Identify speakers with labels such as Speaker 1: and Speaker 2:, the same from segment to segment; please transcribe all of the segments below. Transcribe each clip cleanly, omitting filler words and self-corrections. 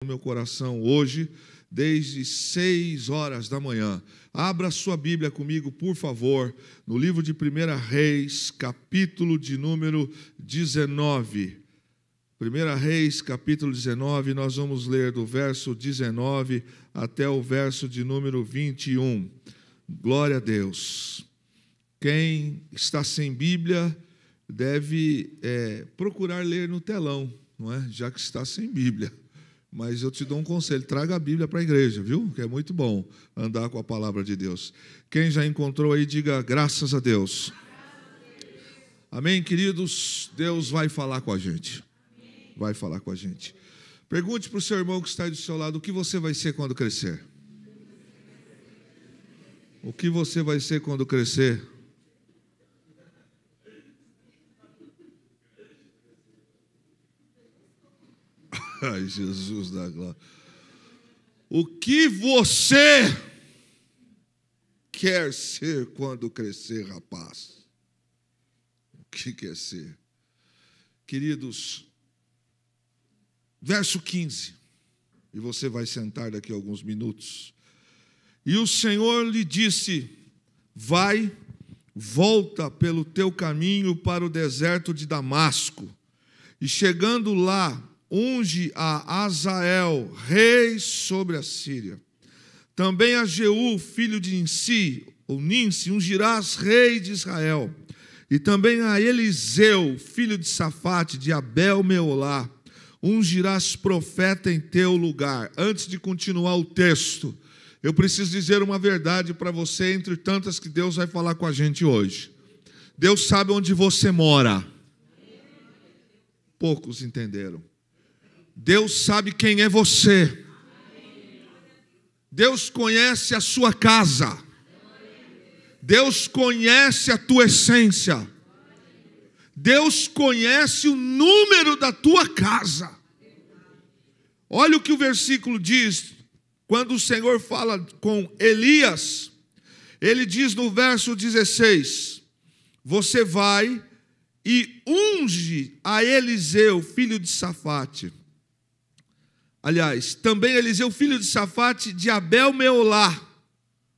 Speaker 1: no meu coração hoje, desde 6 horas da manhã. Abra sua Bíblia comigo, por favor, no livro de 1 Reis, capítulo de número 19. 1 Reis, capítulo 19, nós vamos ler do verso 19 até o verso de número 21. Glória a Deus. Quem está sem Bíblia deve procurar ler no telão, não é? Já que está sem Bíblia. Mas eu te dou um conselho, traga a Bíblia para a igreja, viu? Que é muito bom andar com a palavra de Deus. Quem já encontrou aí, diga graças a Deus. Amém, queridos? Deus vai falar com a gente. Vai falar com a gente. Pergunte para o seu irmão que está aí do seu lado, o que você vai ser quando crescer? O que você vai ser quando crescer? Ai, Jesus da glória. O que você quer ser quando crescer, rapaz? O que quer ser? Queridos, verso 15, e você vai sentar daqui a alguns minutos. E o Senhor lhe disse: vai, volta pelo teu caminho para o deserto de Damasco, e chegando lá, unge a Azael, rei sobre a Síria. Também a Jeú, filho de Ninsi, ou Ninsi, ungirás rei de Israel. E também a Eliseu, filho de Safate, de Abel-Meolá, ungirás profeta em teu lugar. Antes de continuar o texto, eu preciso dizer uma verdade para você, entre tantas que Deus vai falar com a gente hoje. Deus sabe onde você mora. Poucos entenderam. Deus sabe quem é você. Deus conhece a sua casa. Deus conhece a tua essência. Deus conhece o número da tua casa. Olha o que o versículo diz. Quando o Senhor fala com Elias, ele diz no verso 16: você vai e unge a Eliseu, filho de Safate. Aliás, também Eliseu, filho de Safate, de Abel-Meolá.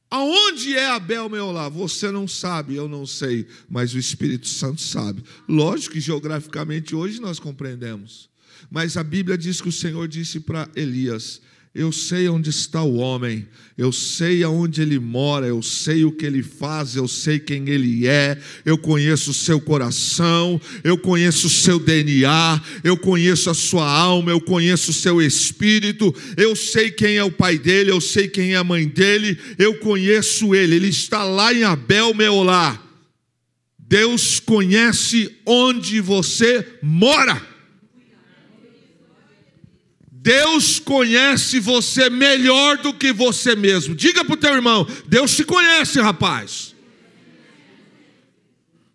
Speaker 1: Aonde é Abel-Meolá? Você não sabe, eu não sei, mas o Espírito Santo sabe. Lógico que geograficamente hoje nós compreendemos. Mas a Bíblia diz que o Senhor disse para Elias: eu sei onde está o homem, eu sei aonde ele mora, eu sei o que ele faz, eu sei quem ele é, eu conheço o seu coração, eu conheço o seu DNA, eu conheço a sua alma, eu conheço o seu espírito, eu sei quem é o pai dele, eu sei quem é a mãe dele, eu conheço ele está lá em Abel-Meolá. Deus conhece onde você mora. Deus conhece você melhor do que você mesmo. Diga para o teu irmão: Deus te conhece, rapaz.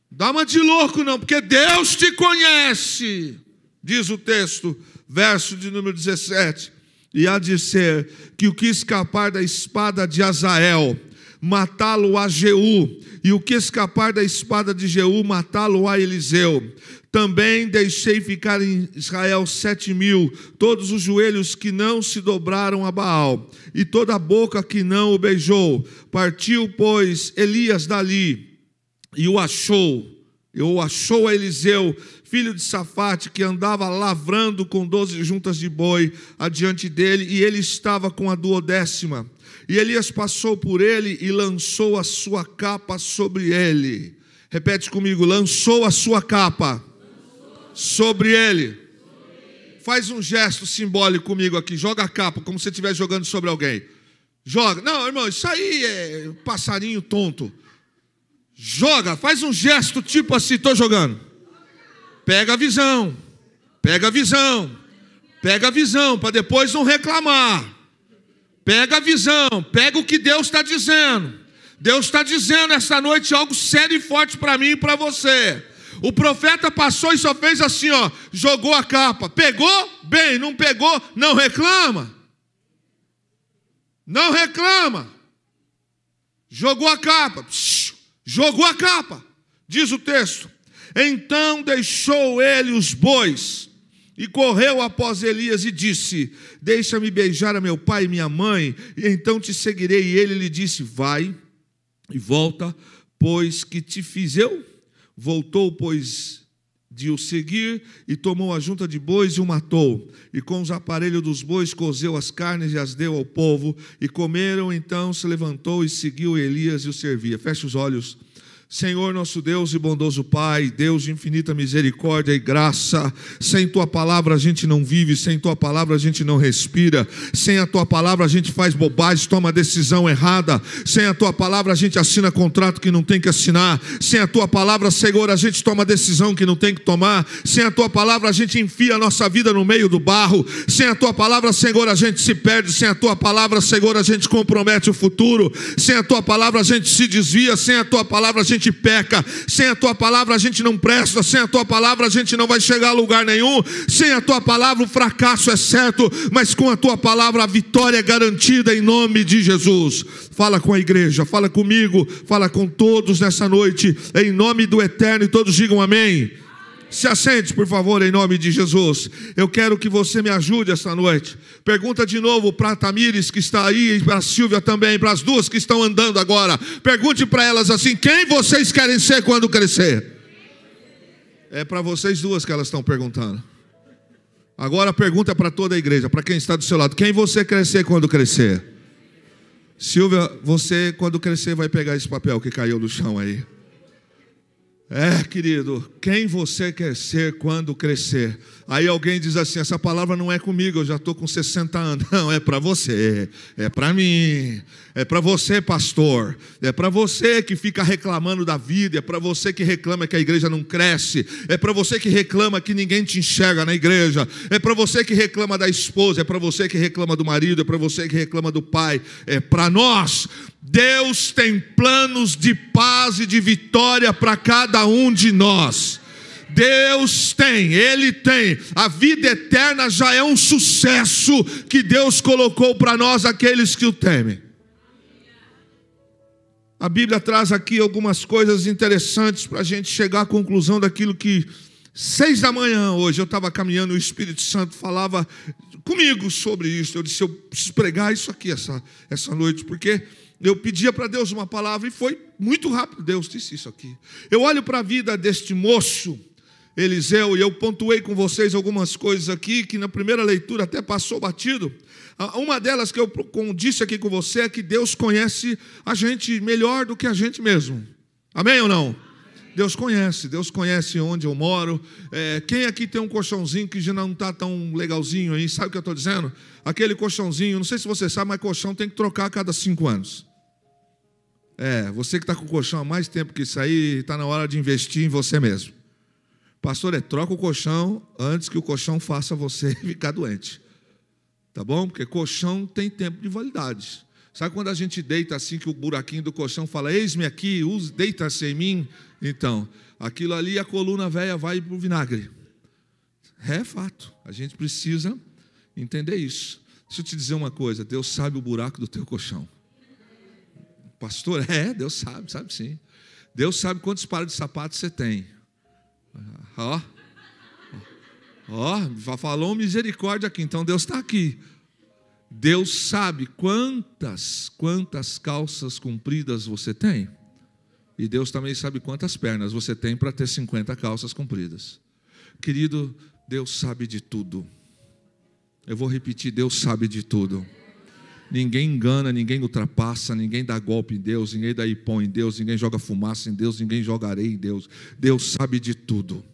Speaker 1: Dá uma de louco não, porque Deus te conhece. Diz o texto, verso de número 17. E há de ser que o que escapar da espada de Azael, matá-lo a Jeú, e o que escapar da espada de Jeú, matá-lo a Eliseu. Também deixei ficar em Israel 7.000, todos os joelhos que não se dobraram a Baal, e toda a boca que não o beijou. Partiu, pois, Elias dali, e o achou a Eliseu, filho de Safate, que andava lavrando com 12 juntas de boi adiante dele, e ele estava com a 12ª. E Elias passou por ele e lançou a sua capa sobre ele. Repete comigo: lançou a sua capa sobre ele. Faz um gesto simbólico comigo aqui. Joga a capa, como se você estivesse jogando sobre alguém. Joga. Não, irmão, isso aí é passarinho tonto. Joga, faz um gesto tipo assim: estou jogando. Pega a visão. Pega a visão. Pega a visão, para depois não reclamar. Pega a visão, pega o que Deus está dizendo. Deus está dizendo essa noite algo sério e forte para mim e para você. O profeta passou e só fez assim, ó, jogou a capa. Pegou? Bem, não pegou? Não reclama. Não reclama. Jogou a capa. Jogou a capa. Diz o texto: então deixou ele os bois E correu após Elias e disse: deixa-me beijar a meu pai e minha mãe, e então te seguirei. E ele lhe disse: vai e volta, pois que te fiz eu? Voltou, pois, de o seguir, e tomou a junta de bois e o matou. E com os aparelhos dos bois cozeu as carnes e as deu ao povo. E comeram, então se levantou e seguiu Elias e o servia. Feche os olhos. Senhor nosso Deus e bondoso Pai, Deus de infinita misericórdia e graça, sem Tua palavra a gente não vive, sem Tua palavra a gente não respira, sem a Tua palavra a gente faz bobagem, toma decisão errada, sem a Tua palavra a gente assina contrato que não tem que assinar, sem a Tua palavra, Senhor, a gente toma decisão que não tem que tomar, sem a Tua palavra a gente enfia a nossa vida no meio do barro, sem a Tua palavra, Senhor, a gente se perde, sem a Tua palavra, Senhor, a gente compromete o futuro, sem a Tua palavra a gente se desvia, sem a Tua palavra a gente peca, sem a Tua palavra a gente não presta, sem a Tua palavra a gente não vai chegar a lugar nenhum, sem a Tua palavra o fracasso é certo, mas com a Tua palavra a vitória é garantida em nome de Jesus. Fala com a igreja, fala comigo, fala com todos nessa noite, em nome do Eterno, e todos digam amém. Se assente, por favor, em nome de Jesus. Eu quero que você me ajude esta noite. Pergunta de novo para a Tamires, que está aí, e para a Silvia também, para as duas que estão andando agora. Pergunte para elas assim: quem vocês querem ser quando crescer? É para vocês duas que elas estão perguntando. Agora a pergunta é para toda a igreja, para quem está do seu lado: quem você quer ser quando crescer? Silvia, você quando crescer vai pegar esse papel que caiu do chão aí. Querido, quem você quer ser quando crescer? Aí alguém diz assim: essa palavra não é comigo, eu já estou com 60 anos. Não, é para você, é para mim, é para você, pastor, é para você que fica reclamando da vida, é para você que reclama que a igreja não cresce, é para você que reclama que ninguém te enxerga na igreja, é para você que reclama da esposa, é para você que reclama do marido, é para você que reclama do pai, é para nós. Deus tem planos de paz e de vitória para cada um de nós. Deus tem, Ele tem. A vida eterna já é um sucesso que Deus colocou para nós, aqueles que o temem. A Bíblia traz aqui algumas coisas interessantes para a gente chegar à conclusão daquilo que 6 da manhã hoje eu estava caminhando, o Espírito Santo falava comigo sobre isso. Eu disse: eu preciso pregar isso aqui essa noite, porque eu pedia para Deus uma palavra e foi muito rápido. Deus disse isso aqui. Eu olho para a vida deste moço Eliseu, e eu pontuei com vocês algumas coisas aqui que na primeira leitura até passou batido. Uma delas que eu disse aqui com você é que Deus conhece a gente melhor do que a gente mesmo. Amém ou não? Deus conhece onde eu moro. Quem aqui tem um colchãozinho que já não está tão legalzinho aí? Sabe o que eu estou dizendo? Aquele colchãozinho, não sei se você sabe, mas colchão tem que trocar a cada 5 anos. Você que está com o colchão há mais tempo que isso aí, está na hora de investir em você mesmo. Pastor, troca o colchão antes que o colchão faça você ficar doente. Tá bom? Porque colchão tem tempo de validade. Sabe quando a gente deita assim, que o buraquinho do colchão fala: eis-me aqui, deita-se em mim? Então, aquilo ali, a coluna velha vai para o vinagre. É fato. A gente precisa entender isso. Deixa eu te dizer uma coisa: Deus sabe o buraco do teu colchão. Pastor, Deus sabe sim. Deus sabe quantos pares de sapato você tem. Falou misericórdia aqui, então Deus está aqui. Deus sabe quantas calças compridas você tem. E Deus também sabe quantas pernas você tem para ter 50 calças compridas. Querido, Deus sabe de tudo. Eu vou repetir: Deus sabe de tudo. Ninguém engana, ninguém ultrapassa, ninguém dá golpe em Deus, ninguém dá ipom em Deus, ninguém joga fumaça em Deus, ninguém joga areia em Deus. Deus sabe de tudo.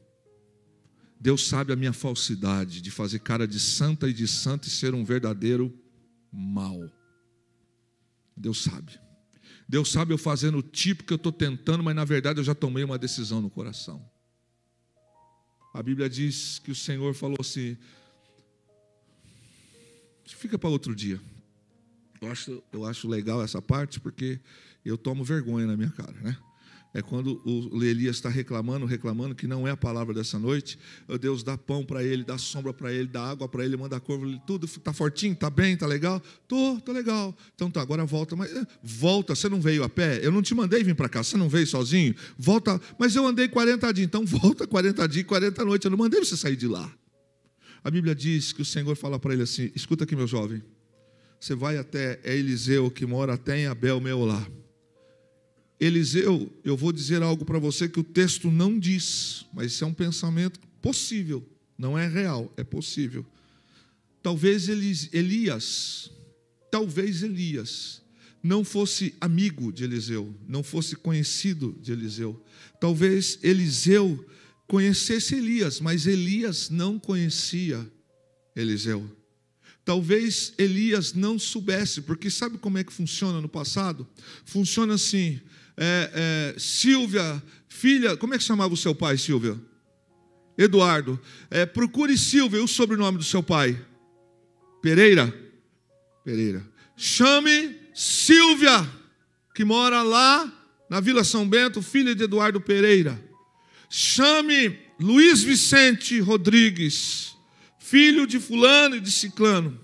Speaker 1: Deus sabe a minha falsidade de fazer cara de santa e ser um verdadeiro mal. Deus sabe. Deus sabe eu fazendo o tipo que eu estou tentando, mas na verdade eu já tomei uma decisão no coração. A Bíblia diz que o Senhor falou assim: fica para outro dia. Eu acho legal essa parte, porque eu tomo vergonha na minha cara, né? É quando o Elias está reclamando que não é a palavra dessa noite. Deus dá pão para ele, dá sombra para ele, dá água para ele, manda a corvo, tudo está fortinho, está bem, está legal? Tô legal. Então tá, agora volta. Mas volta, você não veio a pé? Eu não te mandei vir para cá, você não veio sozinho? Volta, mas eu andei 40 dias, então volta 40 dias, 40 noites, eu não mandei você sair de lá. A Bíblia diz que o Senhor fala para ele assim: escuta aqui, meu jovem, você vai até Eliseu, que mora até em Abel-Meolá. Eliseu, eu vou dizer algo para você que o texto não diz, mas isso é um pensamento possível, não é real, é possível. Talvez Elias não fosse amigo de Eliseu, não fosse conhecido de Eliseu. Talvez Eliseu conhecesse Elias, mas Elias não conhecia Eliseu. Talvez Elias não soubesse, porque sabe como é que funciona no passado? Funciona assim: Silvia, filha, como é que chamava o seu pai, Silvia? Eduardo. Procure Silvia, e o sobrenome do seu pai? Pereira. Chame Silvia, que mora lá na Vila São Bento, filha de Eduardo Pereira. Chame Luiz Vicente Rodrigues, filho de fulano e de ciclano.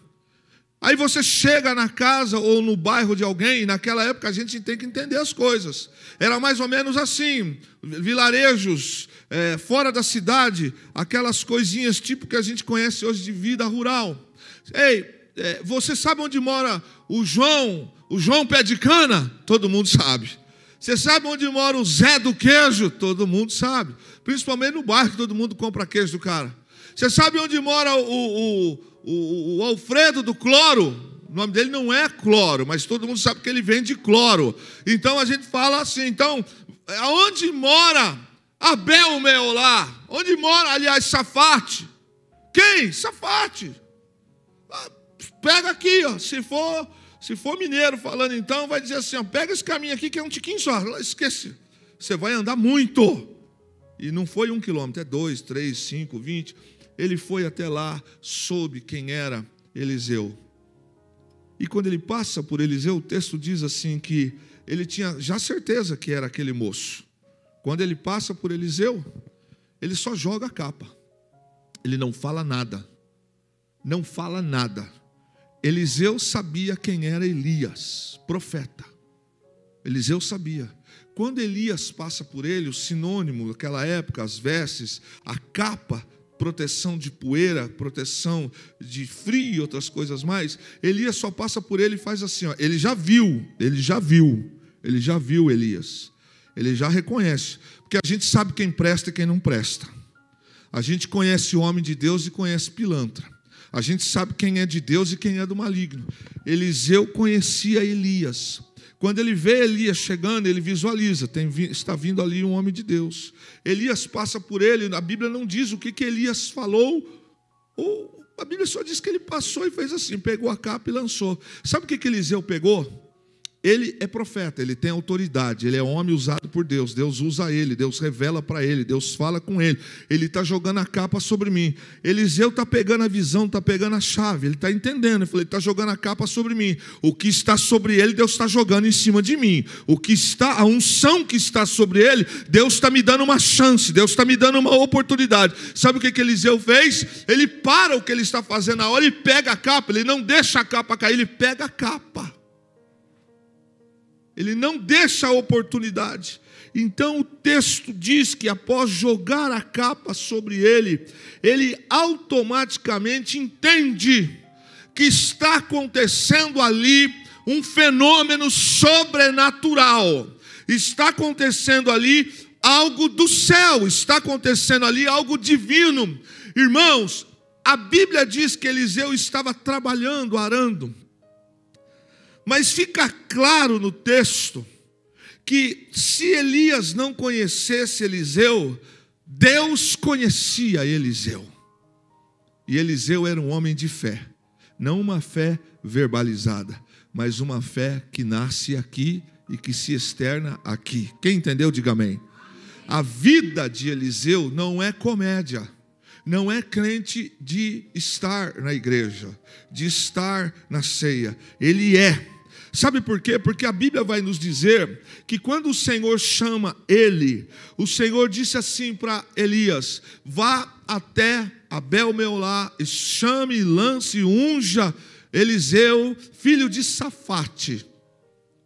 Speaker 1: Aí você chega na casa ou no bairro de alguém, e naquela época a gente tem que entender as coisas. Era mais ou menos assim, vilarejos, fora da cidade, aquelas coisinhas tipo que a gente conhece hoje de vida rural. Ei, você sabe onde mora o João Pé de Cana? Todo mundo sabe. Você sabe onde mora o Zé do Queijo? Todo mundo sabe. Principalmente no bairro que todo mundo compra queijo do cara. Você sabe onde mora o Alfredo do Cloro? O nome dele não é Cloro, mas todo mundo sabe que ele vem de cloro. Então a gente fala assim, então, aonde mora Abel-Meolá? Onde mora, aliás, Safate? Quem? Safate. Pega aqui, ó. Se for mineiro falando, então, vai dizer assim, ó, pega esse caminho aqui que é um tiquinho só. Esquece. Você vai andar muito. E não foi 1 quilômetro, é 2, 3, 5, 20. Ele foi até lá, soube quem era Eliseu. E quando ele passa por Eliseu, o texto diz assim que ele tinha já certeza que era aquele moço. Quando ele passa por Eliseu, ele só joga a capa. Ele não fala nada. Não fala nada. Eliseu sabia quem era Elias, profeta. Eliseu sabia. Quando Elias passa por ele, o sinônimo daquela época, as vestes, a capa, proteção de poeira, proteção de frio e outras coisas mais, Elias só passa por ele e faz assim, ó, ele já viu Elias. Ele já reconhece, porque a gente sabe quem presta e quem não presta. A gente conhece o homem de Deus e conhece pilantra. A gente sabe quem é de Deus e quem é do maligno. Eliseu conhecia Elias. Quando ele vê Elias chegando, ele visualiza, está vindo ali um homem de Deus. Elias passa por ele, a Bíblia não diz o que Elias falou, ou a Bíblia só diz que ele passou e fez assim, pegou a capa e lançou. Sabe o que Eliseu pegou? Ele é profeta, ele tem autoridade, ele é homem usado por Deus, Deus usa ele, Deus revela para ele, Deus fala com ele, ele está jogando a capa sobre mim. Eliseu está pegando a visão, está pegando a chave, ele está entendendo, ele está jogando a capa sobre mim. O que está sobre ele, Deus está jogando em cima de mim. A unção que está sobre ele, Deus está me dando uma chance, Deus está me dando uma oportunidade. Sabe o que Eliseu fez? Ele para o que ele está fazendo na hora e pega a capa, ele não deixa a capa cair, ele pega a capa. Ele não deixa a oportunidade. Então o texto diz que após jogar a capa sobre ele, ele automaticamente entende que está acontecendo ali um fenômeno sobrenatural. Está acontecendo ali algo do céu, está acontecendo ali algo divino. Irmãos, a Bíblia diz que Eliseu estava trabalhando, arando. Mas fica claro no texto que se Elias não conhecesse Eliseu, Deus conhecia Eliseu. E Eliseu era um homem de fé, não uma fé verbalizada, mas uma fé que nasce aqui e que se externa aqui. Quem entendeu, diga amém. A vida de Eliseu não é comédia. Não é crente de estar na igreja, de estar na ceia. Ele é. Sabe por quê? Porque a Bíblia vai nos dizer que quando o Senhor chama ele, o Senhor disse assim para Elias: vá até Abel-Meolá, chame, lance, unja Eliseu, filho de Safate.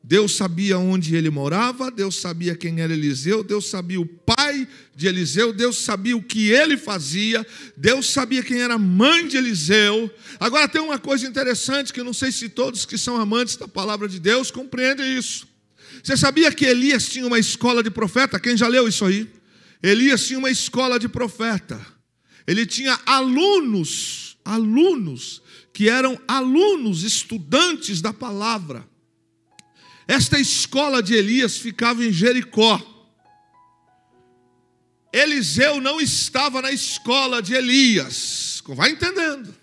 Speaker 1: Deus sabia onde ele morava, Deus sabia quem era Eliseu, Deus sabia o pai de Eliseu, Deus sabia o que ele fazia, Deus sabia quem era a mãe de Eliseu. Agora tem uma coisa interessante que eu não sei se todos que são amantes da palavra de Deus compreendem isso. Você sabia que Elias tinha uma escola de profeta? Quem já leu isso aí? Elias tinha uma escola de profeta. Ele tinha alunos que eram alunos, estudantes da palavra. Esta escola de Elias ficava em Jericó. Eliseu não estava na escola de Elias. Vai entendendo.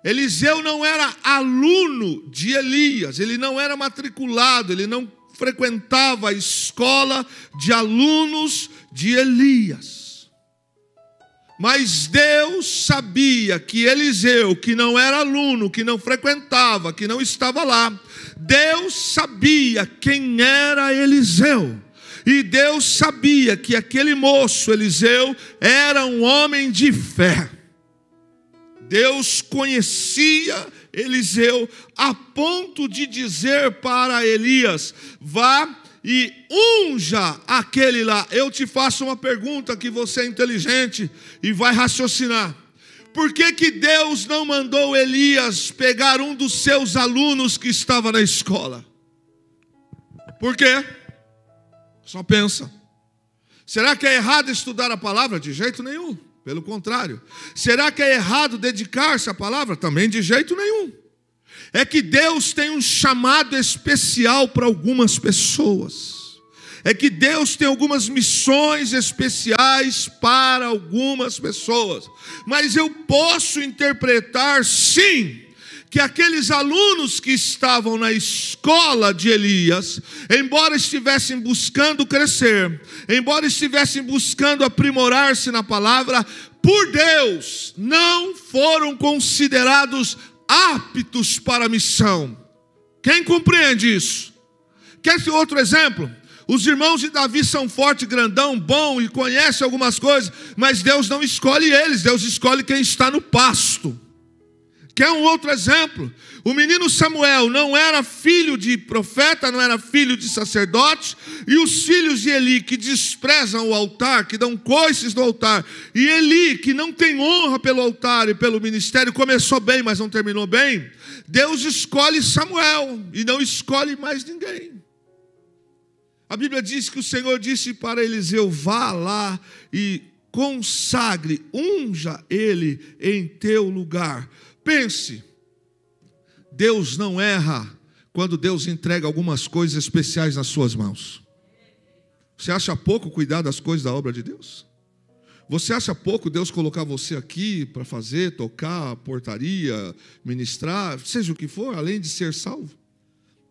Speaker 1: Eliseu não era aluno de Elias. Ele não era matriculado. Ele não frequentava a escola de alunos de Elias. Mas Deus sabia que Eliseu, que não era aluno, que não frequentava, que não estava lá, Deus sabia quem era Eliseu. E Deus sabia que aquele moço, Eliseu, era um homem de fé. Deus conhecia Eliseu a ponto de dizer para Elias: vá e unja aquele lá. Eu te faço uma pergunta que você é inteligente e vai raciocinar. Por que Deus não mandou Elias pegar um dos seus alunos que estava na escola? Por quê? Só pensa. Será que é errado estudar a palavra? De jeito nenhum. Pelo contrário. Será que é errado dedicar-se à palavra? Também de jeito nenhum. É que Deus tem um chamado especial para algumas pessoas. É que Deus tem algumas missões especiais para algumas pessoas. Mas eu posso interpretar, sim, que aqueles alunos que estavam na escola de Elias, embora estivessem buscando crescer, embora estivessem buscando aprimorar-se na palavra, por Deus, não foram considerados aptos para a missão. Quem compreende isso? Quer outro exemplo? Os irmãos de Davi são forte, grandão, bom e conhecem algumas coisas, mas Deus não escolhe eles, Deus escolhe quem está no pasto. Quer um outro exemplo? O menino Samuel não era filho de profeta, não era filho de sacerdote, e os filhos de Eli que desprezam o altar, que dão coices do altar, e Eli que não tem honra pelo altar e pelo ministério, começou bem, mas não terminou bem, Deus escolhe Samuel e não escolhe mais ninguém. A Bíblia diz que o Senhor disse para Eliseu: vá lá e consagre, unja ele em teu lugar. Pense, Deus não erra quando Deus entrega algumas coisas especiais nas suas mãos. Você acha pouco cuidar das coisas da obra de Deus? Você acha pouco Deus colocar você aqui para fazer, tocar, portaria, ministrar, seja o que for, além de ser salvo?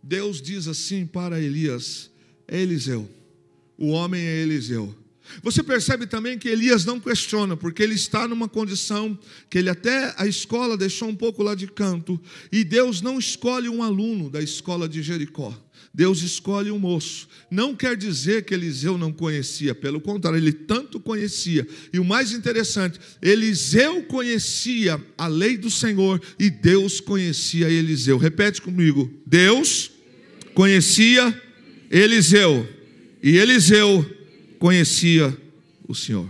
Speaker 1: Deus diz assim para Elias: é Eliseu, o homem é Eliseu. Você percebe também que Elias não questiona, porque ele está numa condição que ele até a escola deixou um pouco lá de canto, e Deus não escolhe um aluno da escola de Jericó, Deus escolhe um moço. Não quer dizer que Eliseu não conhecia, pelo contrário, ele tanto conhecia. E o mais interessante, Eliseu conhecia a lei do Senhor e Deus conhecia Eliseu. Repete comigo: Deus conhecia Eliseu e Eliseu conhecia o Senhor.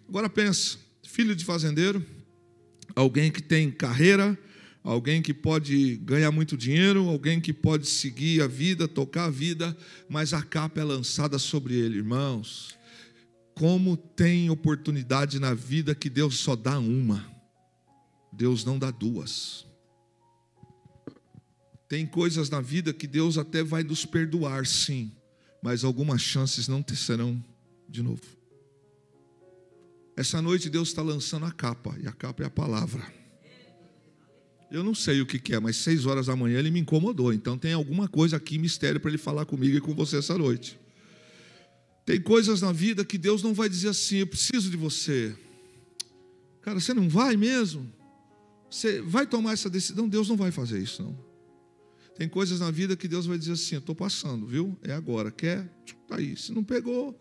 Speaker 1: Agora pensa, filho de fazendeiro, alguém que tem carreira, alguém que pode ganhar muito dinheiro, alguém que pode seguir a vida, tocar a vida, mas a capa é lançada sobre ele. Irmãos, como tem oportunidade na vida que Deus só dá uma, Deus não dá duas. Tem coisas na vida que Deus até vai nos perdoar, sim, mas algumas chances não serão de novo. Essa noite Deus está lançando a capa, e a capa é a palavra. Eu não sei o que é, mas 6 horas da manhã ele me incomodou, então tem alguma coisa aqui, mistério, para ele falar comigo e com você essa noite. Tem coisas na vida que Deus não vai dizer assim: eu preciso de você. Cara, você não vai mesmo? Você vai tomar essa decisão? Deus não vai fazer isso, não. Tem coisas na vida que Deus vai dizer assim: eu estou passando, viu? É agora, quer? Está aí. Se não pegou,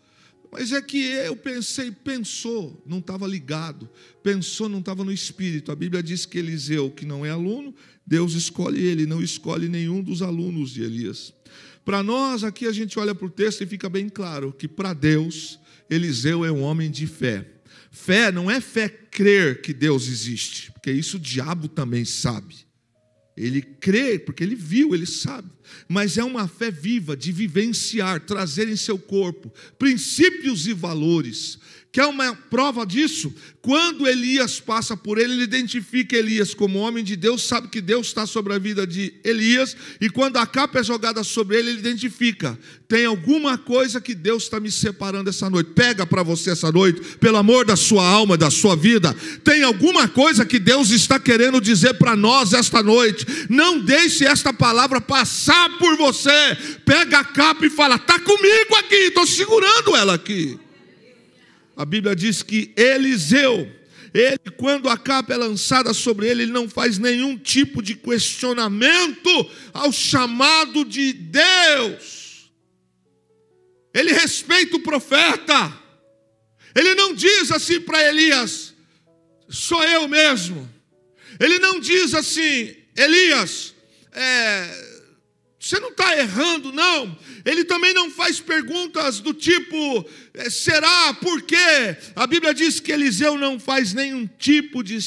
Speaker 1: Mas é que eu pensou, não estava ligado, pensou, não estava no espírito. A Bíblia diz que Eliseu, que não é aluno, Deus escolhe ele, não escolhe nenhum dos alunos de Elias. Para nós, aqui a gente olha para o texto e fica bem claro que para Deus, Eliseu é um homem de fé. Fé não é fé crer que Deus existe, porque isso o diabo também sabe. Ele crê porque ele viu, ele sabe. Mas é uma fé viva de vivenciar, trazer em seu corpo princípios e valores. Quer uma prova disso? Quando Elias passa por ele, ele identifica Elias como homem de Deus, sabe que Deus está sobre a vida de Elias, e quando a capa é jogada sobre ele, ele identifica: tem alguma coisa que Deus está me separando essa noite. Pega para você essa noite, pelo amor da sua alma, da sua vida. Tem alguma coisa que Deus está querendo dizer para nós esta noite. Não deixe esta palavra passar por você. Pega a capa e fala: está comigo aqui, estou segurando ela aqui. A Bíblia diz que Eliseu, ele, quando a capa é lançada sobre ele, ele não faz nenhum tipo de questionamento ao chamado de Deus. Ele respeita o profeta. Ele não diz assim para Elias: sou eu mesmo. Ele não diz assim: Elias, você não está errando, não. Ele também não faz perguntas do tipo: será, por quê? A Bíblia diz que Eliseu não faz nenhum tipo de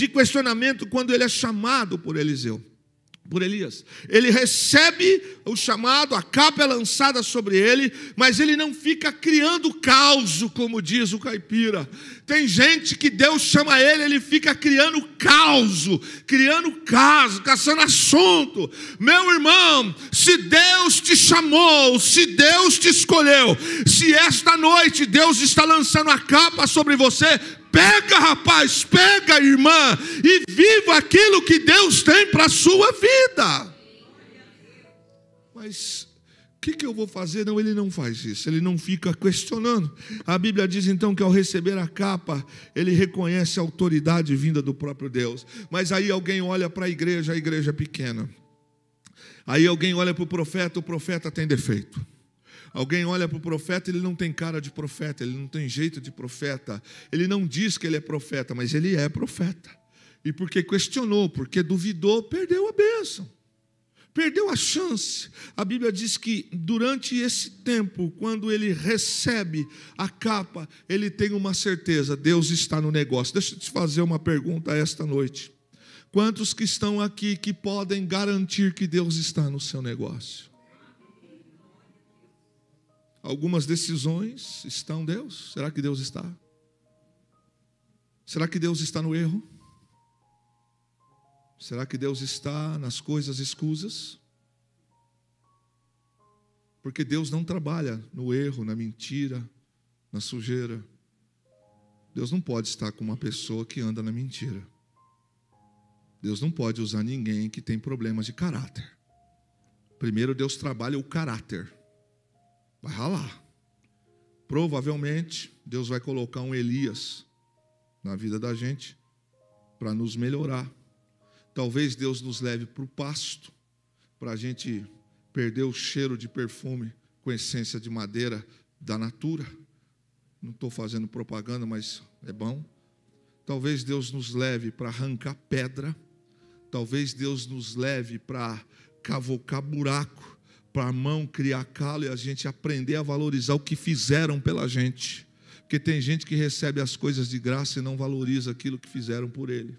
Speaker 1: questionamento quando ele é chamado por Elias. Ele recebe o chamado, a capa é lançada sobre ele, mas ele não fica criando caos, como diz o caipira. Tem gente que Deus chama ele fica criando caos, criando caso, caçando assunto. Meu irmão, se Deus te chamou, se Deus te escolheu, se esta noite Deus está lançando a capa sobre você, pega, rapaz, pega, irmã, e viva aquilo que Deus tem para a sua vida. Mas o que eu vou fazer? Não, ele não faz isso, ele não fica questionando. A Bíblia diz então que ao receber a capa, ele reconhece a autoridade vinda do próprio Deus. Mas aí alguém olha para a igreja é pequena. Aí alguém olha para o profeta tem defeito. Alguém olha para o profeta, ele não tem cara de profeta, ele não tem jeito de profeta. Ele não diz que ele é profeta, mas ele é profeta. E porque questionou, porque duvidou, perdeu a bênção. Perdeu a chance. A Bíblia diz que durante esse tempo, quando ele recebe a capa, ele tem uma certeza: Deus está no negócio. Deixa eu te fazer uma pergunta esta noite. Quantos que estão aqui que podem garantir que Deus está no seu negócio? Algumas decisões estão Deus. Será que Deus está? Será que Deus está no erro? Será que Deus está nas coisas escusas? Porque Deus não trabalha no erro, na mentira, na sujeira. Deus não pode estar com uma pessoa que anda na mentira. Deus não pode usar ninguém que tem problemas de caráter. Primeiro Deus trabalha o caráter. Vai ralar. Provavelmente Deus vai colocar um Elias na vida da gente para nos melhorar. Talvez Deus nos leve para o pasto, para a gente perder o cheiro de perfume com essência de madeira da natura. Não estou fazendo propaganda, mas é bom. Talvez Deus nos leve para arrancar pedra. Talvez Deus nos leve para cavocar buraco, para a mão criar calo e a gente aprender a valorizar o que fizeram pela gente. Porque tem gente que recebe as coisas de graça e não valoriza aquilo que fizeram por ele.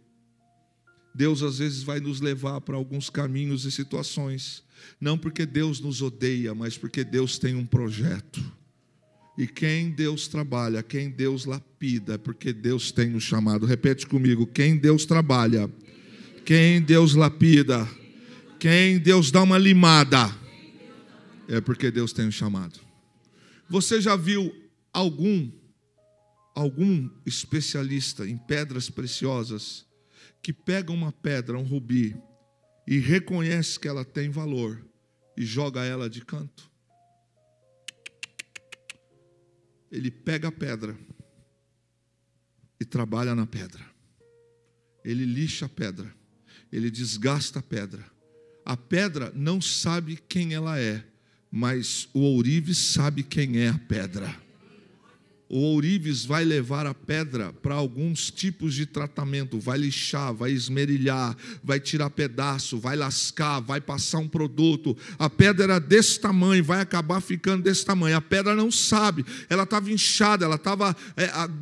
Speaker 1: Deus às vezes vai nos levar para alguns caminhos e situações, não porque Deus nos odeia, mas porque Deus tem um projeto. E quem Deus trabalha, quem Deus lapida, é porque Deus tem um chamado. Repete comigo: quem Deus trabalha, quem Deus lapida, quem Deus dá uma limada, é porque Deus tem um chamado. Você já viu algum especialista em pedras preciosas que pega uma pedra, um rubi, e reconhece que ela tem valor e joga ela de canto? Ele pega a pedra e trabalha na pedra. Ele lixa a pedra. Ele desgasta a pedra. A pedra não sabe quem ela é, mas o ourives sabe quem é a pedra. o ourives vai levar a pedra para alguns tipos de tratamento, vai lixar, vai esmerilhar, vai tirar pedaço, vai lascar, vai passar um produto. A pedra era desse tamanho, vai acabar ficando desse tamanho. A pedra não sabe, ela estava inchada, ela estava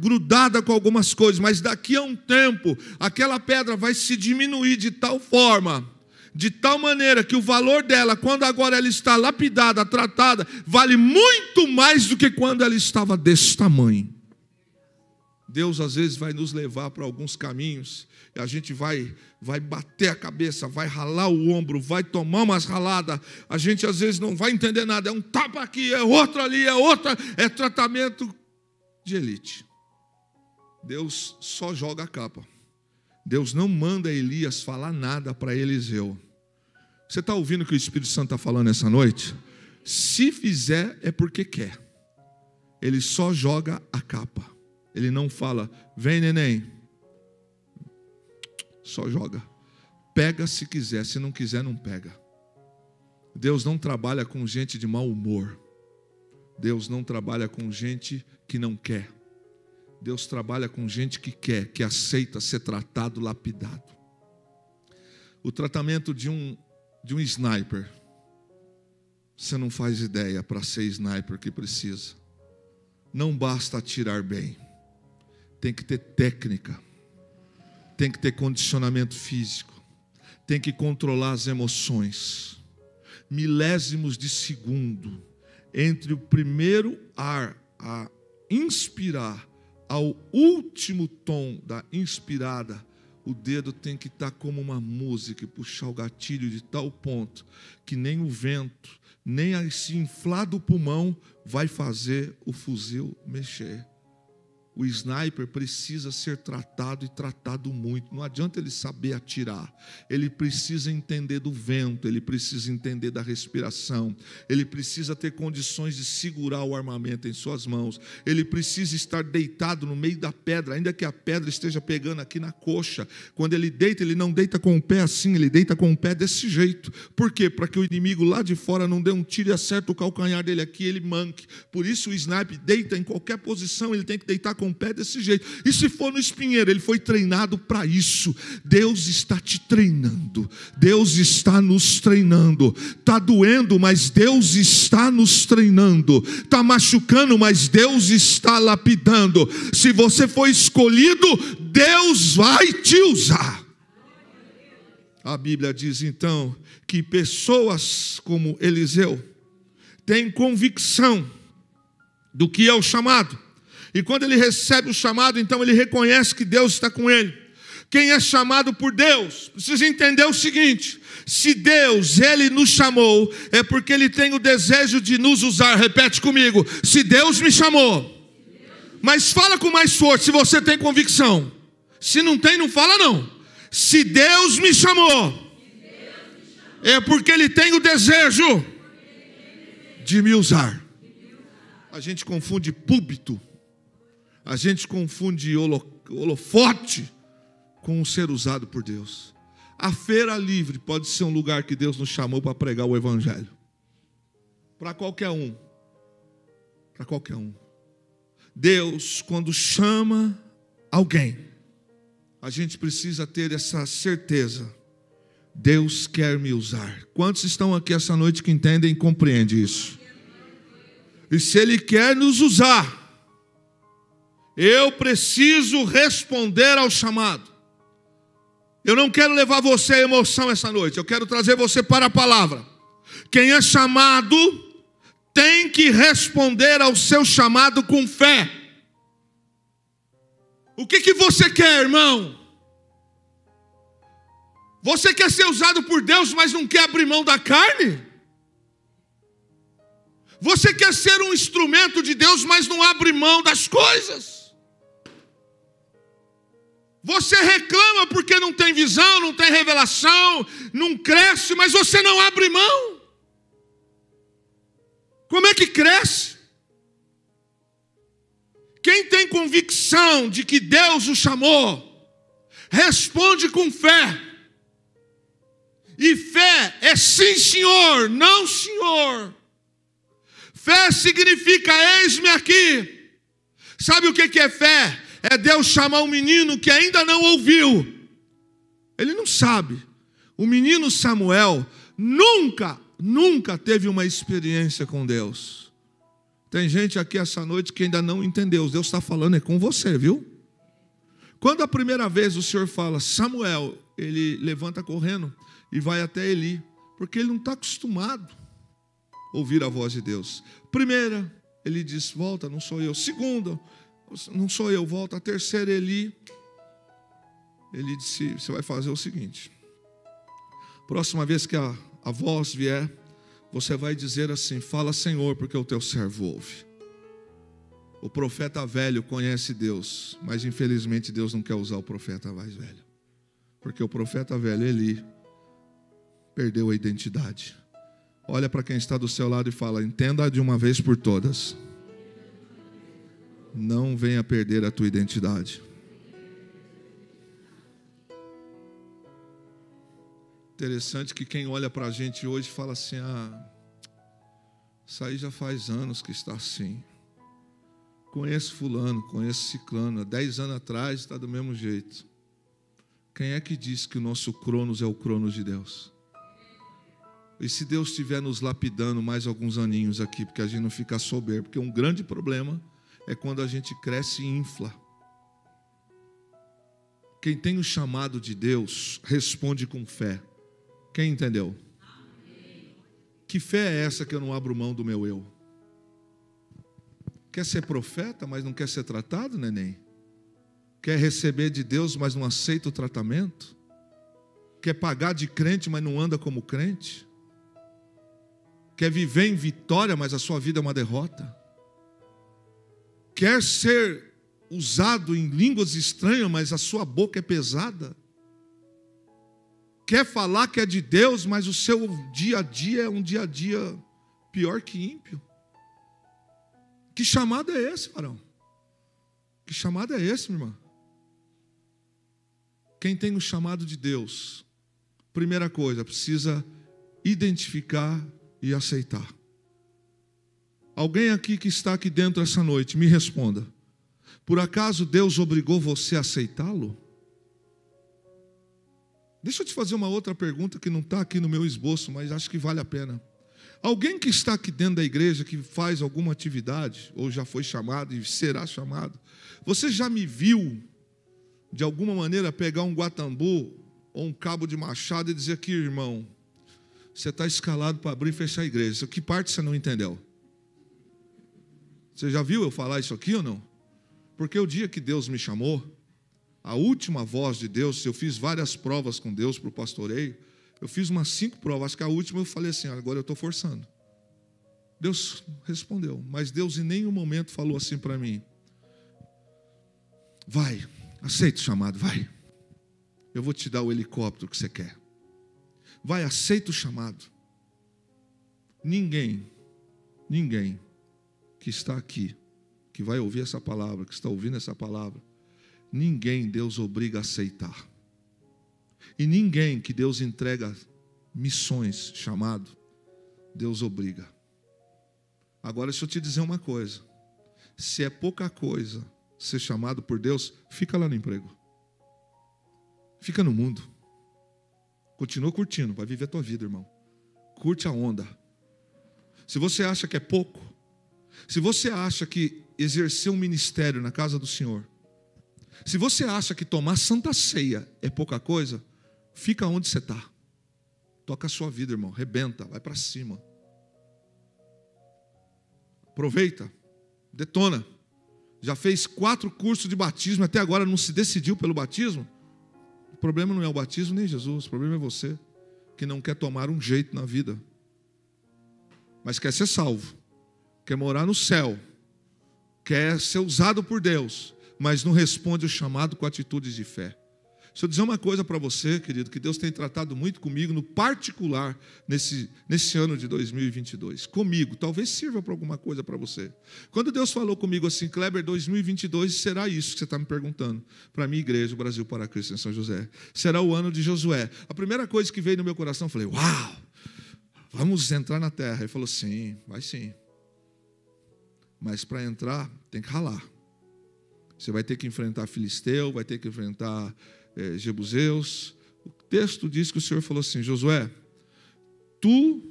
Speaker 1: grudada com algumas coisas, mas daqui a um tempo, aquela pedra vai se diminuir de tal forma, de tal maneira que o valor dela, quando agora ela está lapidada, tratada, vale muito mais do que quando ela estava desse tamanho. Deus às vezes vai nos levar para alguns caminhos, e a gente vai bater a cabeça, vai ralar o ombro, vai tomar umas raladas, a gente às vezes não vai entender nada, é um tapa aqui, é outro ali, é outra, é tratamento de elite. Deus só joga a capa. Deus não manda Elias falar nada para Eliseu. Você está ouvindo o que o Espírito Santo está falando essa noite? Se fizer, é porque quer. Ele só joga a capa. Ele não fala, vem neném. Só joga. Pega se quiser, se não quiser, não pega. Deus não trabalha com gente de mau humor. Deus não trabalha com gente que não quer. Deus trabalha com gente que quer, que aceita ser tratado, lapidado. O tratamento de um sniper, você não faz ideia para ser sniper que precisa. Não basta atirar bem, tem que ter técnica, tem que ter condicionamento físico, tem que controlar as emoções. Milésimos de segundo entre o primeiro ar a inspirar ao último tom da inspirada, o dedo tem que estar como uma música e puxar o gatilho de tal ponto que nem o vento, nem esse inflar do pulmão vai fazer o fuzil mexer. O sniper precisa ser tratado e tratado muito. Não adianta ele saber atirar. Ele precisa entender do vento, ele precisa entender da respiração. Ele precisa ter condições de segurar o armamento em suas mãos. Ele precisa estar deitado no meio da pedra, ainda que a pedra esteja pegando aqui na coxa. Quando ele deita, ele não deita com o pé assim, ele deita com o pé desse jeito. Por quê? Para que o inimigo lá de fora não dê um tiro e acerte o calcanhar dele aqui, ele manque. Por isso o sniper deita em qualquer posição, ele tem que deitar com o pé desse jeito. E se for no espinheiro, ele foi treinado para isso. Deus está te treinando. Deus está nos treinando. Está doendo, mas Deus está nos treinando. Está machucando, mas Deus está lapidando. Se você foi escolhido, Deus vai te usar. A Bíblia diz então que pessoas como Eliseu têm convicção do que é o chamado. E quando ele recebe o chamado, então ele reconhece que Deus está com ele. Quem é chamado por Deus precisa entender o seguinte: se Deus, Ele nos chamou, é porque Ele tem o desejo de nos usar. Repete comigo: se Deus me chamou. Mas fala com mais força se você tem convicção. Se não tem, não fala não. Se Deus me chamou, é porque Ele tem o desejo de me usar. A gente confunde púlpito, a gente confunde holofote com um ser usado por Deus. A feira livre pode ser um lugar que Deus nos chamou para pregar o Evangelho. Para qualquer um. Para qualquer um. Deus, quando chama alguém, a gente precisa ter essa certeza. Deus quer me usar. Quantos estão aqui essa noite que entendem e compreendem isso? E se Ele quer nos usar, eu preciso responder ao chamado. Eu não quero levar você à emoção essa noite. Eu quero trazer você para a palavra. Quem é chamado tem que responder ao seu chamado com fé. O que você quer, irmão? Você quer ser usado por Deus, mas não quer abrir mão da carne? Você quer ser um instrumento de Deus, mas não abre mão das coisas? Você reclama porque não tem visão, não tem revelação, não cresce, mas você não abre mão. Como é que cresce? Quem tem convicção de que Deus o chamou, responde com fé. E fé é sim, senhor, não, senhor. Fé significa eis-me aqui. Sabe o que é fé? É Deus chamar um menino que ainda não ouviu. Ele não sabe. O menino Samuel nunca teve uma experiência com Deus. Tem gente aqui essa noite que ainda não entendeu. Deus está falando com você, viu? Quando a primeira vez o Senhor fala Samuel, ele levanta correndo e vai até Eli, porque ele não está acostumado a ouvir a voz de Deus. Primeira, ele diz, volta, não sou eu. Segunda, não sou eu, volta. A terceira, Eli disse, você vai fazer o seguinte, próxima vez que a voz vier, você vai dizer assim, fala Senhor, porque o teu servo ouve. O profeta velho conhece Deus, mas infelizmente Deus não quer usar o profeta mais velho. Porque o profeta velho, Eli, perdeu a identidade. Olha para quem está do seu lado e fala, entenda de uma vez por todas. Não venha perder a tua identidade. Interessante que quem olha para a gente hoje fala assim, isso aí já faz anos que está assim. Conheço fulano, conheço ciclano, há 10 anos atrás está do mesmo jeito. Quem é que diz que o nosso Cronos é o Cronos de Deus? E se Deus estiver nos lapidando mais alguns aninhos aqui, porque a gente não fica soberbo, porque um grande problema é quando a gente cresce e infla. Quem tem o chamado de Deus, responde com fé. Quem entendeu? Que fé é essa que eu não abro mão do meu eu? Quer ser profeta, mas não quer ser tratado, neném? Quer receber de Deus, mas não aceita o tratamento? Quer pagar de crente, mas não anda como crente? Quer viver em vitória, mas a sua vida é uma derrota? Quer ser usado em línguas estranhas, mas a sua boca é pesada? Quer falar que é de Deus, mas o seu dia a dia é um dia a dia pior que ímpio? Que chamado é esse, varão? Que chamado é esse, minha irmã? Quem tem o chamado de Deus, primeira coisa, precisa identificar e aceitar. Alguém aqui que está aqui dentro essa noite, me responda. Por acaso Deus obrigou você a aceitá-lo? Deixa eu te fazer uma outra pergunta que não está aqui no meu esboço, mas acho que vale a pena. Alguém que está aqui dentro da igreja, que faz alguma atividade, ou já foi chamado e será chamado, você já me viu, de alguma maneira, pegar um guatambu ou um cabo de machado e dizer aqui, irmão, você está escalado para abrir e fechar a igreja. Que parte você não entendeu? Você já viu eu falar isso aqui ou não? Porque o dia que Deus me chamou, a última voz de Deus, eu fiz várias provas com Deus para o pastoreio, eu fiz umas 5 provas, acho que a última eu falei assim, agora eu estou forçando. Deus respondeu, mas Deus em nenhum momento falou assim para mim, vai, aceita o chamado, vai. Eu vou te dar o helicóptero que você quer. Vai, aceita o chamado. Ninguém que está aqui, que vai ouvir essa palavra, que está ouvindo essa palavra, ninguém Deus obriga a aceitar. E ninguém que Deus entrega missões, chamado, Deus obriga. Agora, deixa eu te dizer uma coisa. Se é pouca coisa ser chamado por Deus, fica lá no emprego. Fica no mundo. Continua curtindo, vai viver a tua vida, irmão. Curte a onda. Se você acha que é pouco, se você acha que exercer um ministério na casa do Senhor, se você acha que tomar santa ceia é pouca coisa, fica onde você está. Toca a sua vida, irmão. Rebenta, vai para cima. Aproveita, detona. Já fez 4 cursos de batismo, até agora não se decidiu pelo batismo? O problema não é o batismo nem Jesus, o problema é você, que não quer tomar um jeito na vida, mas quer ser salvo, quer morar no céu, quer ser usado por Deus, mas não responde o chamado com atitudes de fé. Deixa eu dizer uma coisa para você, querido, que Deus tem tratado muito comigo, no particular, nesse ano de 2022. Comigo, talvez sirva para alguma coisa para você. Quando Deus falou comigo assim, Kleber, 2022 será isso que você está me perguntando. Para a minha igreja, o Brasil para Cristo em São José. Será o ano de Josué. A primeira coisa que veio no meu coração, eu falei, uau, vamos entrar na terra. Ele falou, sim, vai sim. Mas para entrar, tem que ralar. Você vai ter que enfrentar Filisteu, vai ter que enfrentar Jebuseus. O texto diz que o Senhor falou assim: Josué, tu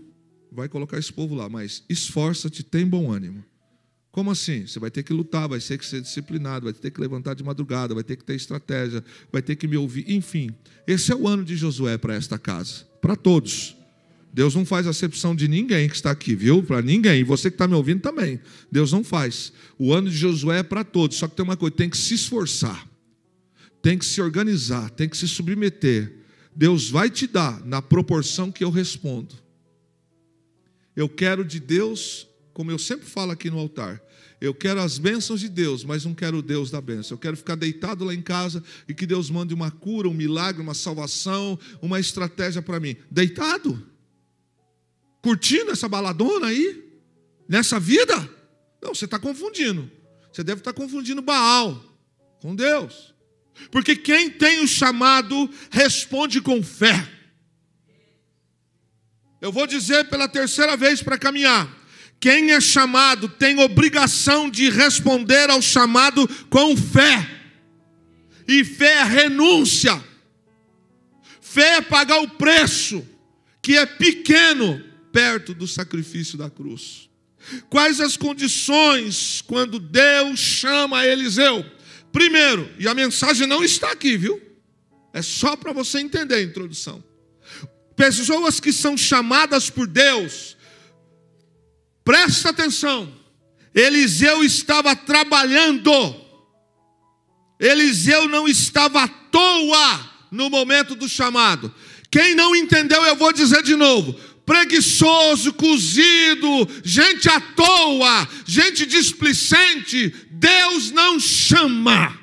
Speaker 1: vai colocar esse povo lá, mas esforça-te, tem bom ânimo. Como assim? Você vai ter que lutar, vai ter que ser disciplinado, vai ter que levantar de madrugada, vai ter que ter estratégia, vai ter que me ouvir. Enfim, esse é o ano de Josué para esta casa, para todos. Deus não faz acepção de ninguém que está aqui, viu? Para ninguém. E você que está me ouvindo também. Deus não faz. O ano de Josué é para todos. Só que tem uma coisa, tem que se esforçar. Tem que se organizar, tem que se submeter. Deus vai te dar na proporção que eu respondo. Eu quero de Deus, como eu sempre falo aqui no altar, eu quero as bênçãos de Deus, mas não quero o Deus da bênção. Eu quero ficar deitado lá em casa e que Deus mande uma cura, um milagre, uma salvação, uma estratégia para mim. Deitado? Curtindo essa baladona aí? Nessa vida? Não, você está confundindo. Você deve estar confundindo Baal com Deus. Porque quem tem o chamado responde com fé. Eu vou dizer pela terceira vez para caminhar. Quem é chamado tem obrigação de responder ao chamado com fé. E fé é renúncia. Fé é pagar o preço, que é pequeno, perto do sacrifício da cruz. Quais as condições quando Deus chama Eliseu? Primeiro, e a mensagem não está aqui, viu? É só para você entender a introdução. Pessoas que são chamadas por Deus, presta atenção, Eliseu estava trabalhando. Eliseu não estava à toa no momento do chamado. Quem não entendeu, eu vou dizer de novo: preguiçoso, cozido, gente à toa, gente displicente, Deus não chama.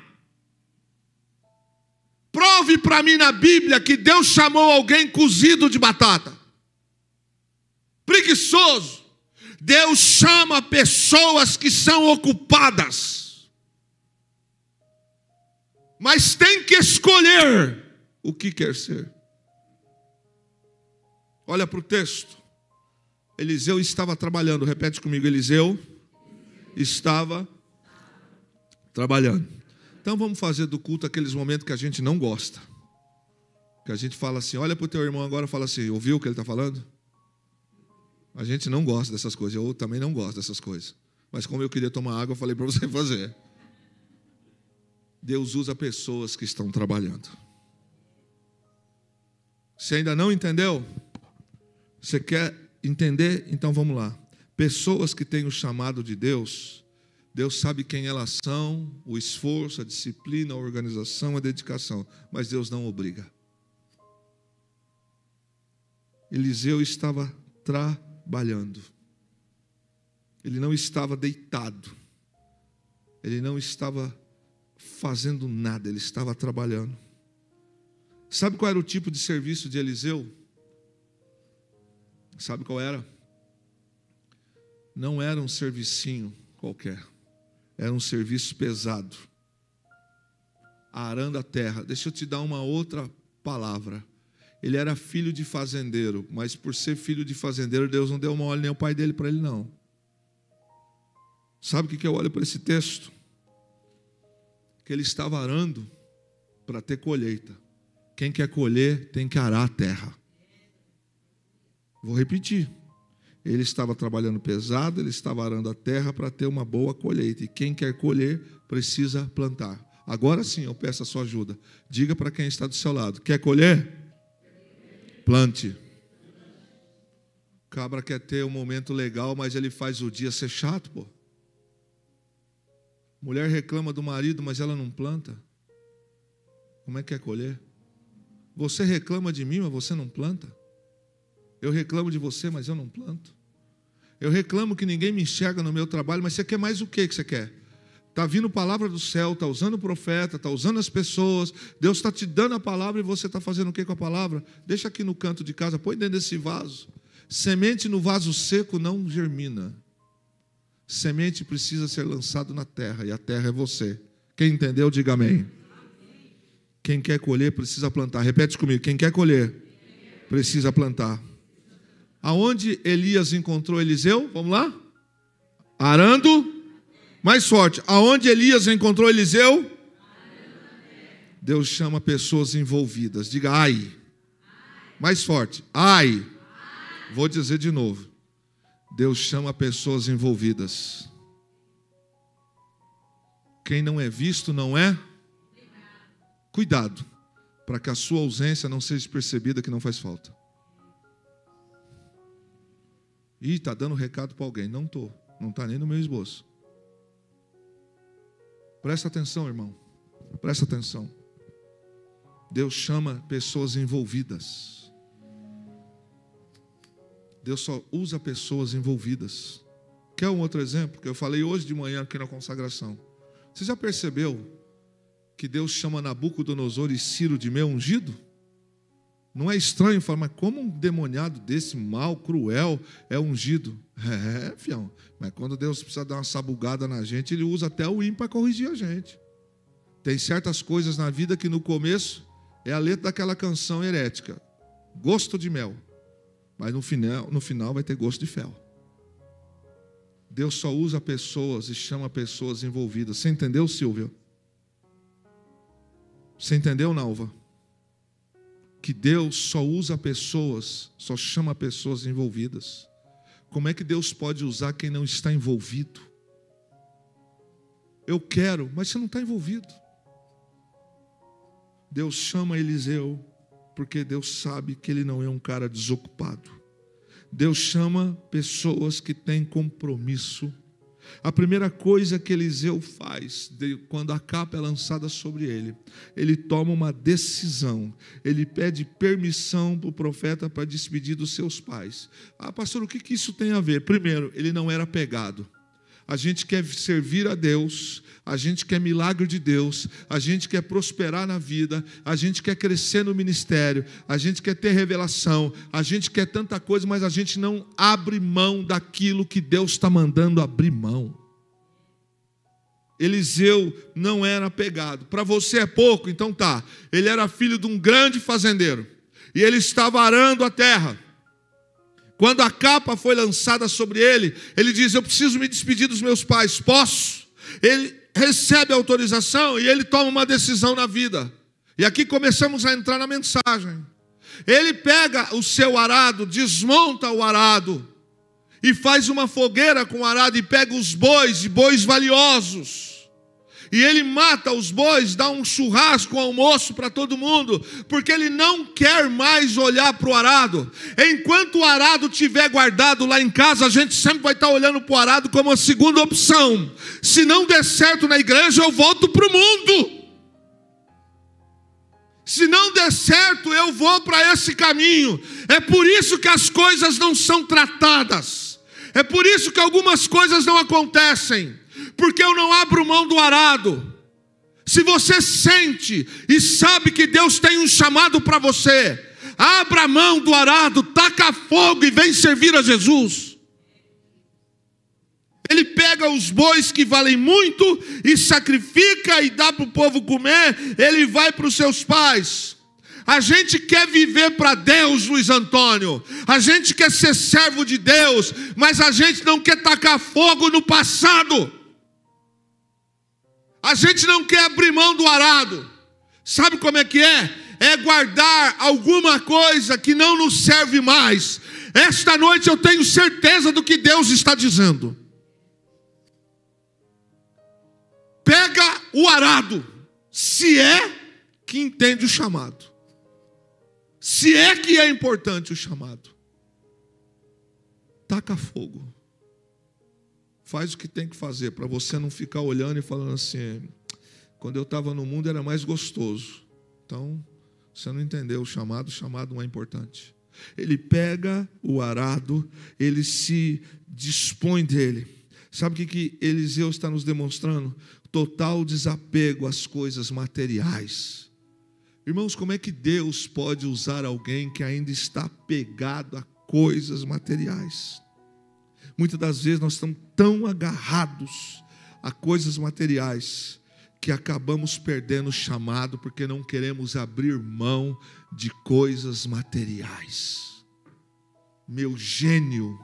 Speaker 1: Prove para mim na Bíblia que Deus chamou alguém cozido de batata. Preguiçoso. Deus chama pessoas que são ocupadas. Mas tem que escolher o que quer ser. Olha para o texto. Eliseu estava trabalhando. Repete comigo. Eliseu estava trabalhando. Então vamos fazer do culto aqueles momentos que a gente não gosta. Que a gente fala assim, olha para o teu irmão agora e fala assim, ouviu o que ele está falando? A gente não gosta dessas coisas. Eu também não gosto dessas coisas. Mas como eu queria tomar água, eu falei para você fazer. Deus usa pessoas que estão trabalhando. Você ainda não entendeu? Você quer entender? Então vamos lá. Pessoas que têm o chamado de Deus, Deus sabe quem elas são, o esforço, a disciplina, a organização, a dedicação, mas Deus não obriga. Eliseu estava trabalhando. Ele não estava deitado. Ele não estava fazendo nada, ele estava trabalhando. Sabe qual era o tipo de serviço de Eliseu? Sabe qual era? Não era um servicinho qualquer. Era um serviço pesado. Arando a terra. Deixa eu te dar uma outra palavra. Ele era filho de fazendeiro, mas por ser filho de fazendeiro, Deus não deu mole nem o pai dele para ele, não. Sabe o que eu olho para esse texto? Que ele estava arando para ter colheita. Quem quer colher tem que arar a terra. Vou repetir. Ele estava trabalhando pesado, ele estava arando a terra para ter uma boa colheita. E quem quer colher precisa plantar. Agora sim eu peço a sua ajuda. Diga para quem está do seu lado. Quer colher? Plante. O cabra quer ter um momento legal, mas ele faz o dia ser chato, pô. Mulher reclama do marido, mas ela não planta. Como é que quer colher? Você reclama de mim, mas você não planta. Eu reclamo de você, mas eu não planto. Eu reclamo que ninguém me enxerga no meu trabalho, mas você quer mais o que você quer? Está vindo palavra do céu, está usando o profeta, está usando as pessoas, Deus está te dando a palavra e você está fazendo o que com a palavra? Deixa aqui no canto de casa, põe dentro desse vaso. Semente no vaso seco não germina. Semente precisa ser lançado na terra, e a terra é você. Quem entendeu, diga amém. Quem quer colher precisa plantar. Repete comigo, quem quer colher precisa plantar. Aonde Elias encontrou Eliseu? Vamos lá? Arando Mais forte. Aonde Elias encontrou Eliseu? Deus chama pessoas envolvidas. Diga ai. Mais forte. Ai. Vou dizer de novo. Deus chama pessoas envolvidas. Quem não é visto não é? Cuidado, para que a sua ausência não seja percebida que não faz falta. Ih, está dando recado para alguém. Não estou. Não está nem no meu esboço. Presta atenção, irmão. Presta atenção. Deus chama pessoas envolvidas. Deus só usa pessoas envolvidas. Quer um outro exemplo? Que eu falei hoje de manhã aqui na consagração. Você já percebeu que Deus chama Nabucodonosor e Ciro de meu ungido? Não é estranho falar, mas como um demoniado desse, mal, cruel, é ungido? É, fião. Mas quando Deus precisa dar uma sabugada na gente, Ele usa até o ímpio para corrigir a gente. Tem certas coisas na vida que no começo é a letra daquela canção herética. Gosto de mel. Mas no final vai ter gosto de fel. Deus só usa pessoas e chama pessoas envolvidas. Você entendeu, Silvia? Você entendeu, Nalva? Que Deus só usa pessoas, só chama pessoas envolvidas. Como é que Deus pode usar quem não está envolvido? Eu quero, mas você não está envolvido. Deus chama Eliseu, porque Deus sabe que ele não é um cara desocupado. Deus chama pessoas que têm compromisso. A primeira coisa que Eliseu faz, quando a capa é lançada sobre ele, ele toma uma decisão. Ele pede permissão para o profeta para despedir dos seus pais. Ah, pastor, o que isso tem a ver? Primeiro, ele não era apegado. A gente quer servir a Deus, a gente quer milagre de Deus, a gente quer prosperar na vida, a gente quer crescer no ministério, a gente quer ter revelação, a gente quer tanta coisa, mas a gente não abre mão daquilo que Deus está mandando abrir mão. Eliseu não era apegado. Para você é pouco, então tá. Ele era filho de um grande fazendeiro e ele estava arando a terra. Quando a capa foi lançada sobre ele, ele diz, eu preciso me despedir dos meus pais, posso? Ele recebe a autorização e ele toma uma decisão na vida. E aqui começamos a entrar na mensagem. Ele pega o seu arado, desmonta o arado e faz uma fogueira com o arado e pega os bois, e bois valiosos. E ele mata os bois, dá um churrasco, um almoço para todo mundo, porque ele não quer mais olhar para o arado. Enquanto o arado estiver guardado lá em casa, a gente sempre vai estar olhando para o arado como a segunda opção. Se não der certo na igreja, eu volto para o mundo. Se não der certo, eu vou para esse caminho. É por isso que as coisas não são tratadas. É por isso que algumas coisas não acontecem. Porque eu não abro mão do arado. Se você sente e sabe que Deus tem um chamado para você, abra mão do arado, taca fogo e vem servir a Jesus. Ele pega os bois que valem muito e sacrifica e dá para o povo comer. Ele vai para os seus pais. A gente quer viver para Deus, Luiz Antônio. A gente quer ser servo de Deus, mas a gente não quer tacar fogo no passado. A gente não quer abrir mão do arado. Sabe como é que é? É guardar alguma coisa que não nos serve mais. Esta noite eu tenho certeza do que Deus está dizendo. Pega o arado, se é que entende o chamado. Se é que é importante o chamado. Taca fogo. Faz o que tem que fazer, para você não ficar olhando e falando assim, quando eu estava no mundo era mais gostoso. Então, você não entendeu o chamado não é importante. Ele pega o arado, ele se dispõe dele. Sabe o que Eliseu está nos demonstrando? Total desapego às coisas materiais. Irmãos, como é que Deus pode usar alguém que ainda está apegado a coisas materiais? Muitas das vezes nós estamos tão agarrados a coisas materiais que acabamos perdendo o chamado porque não queremos abrir mão de coisas materiais. Meu gênio,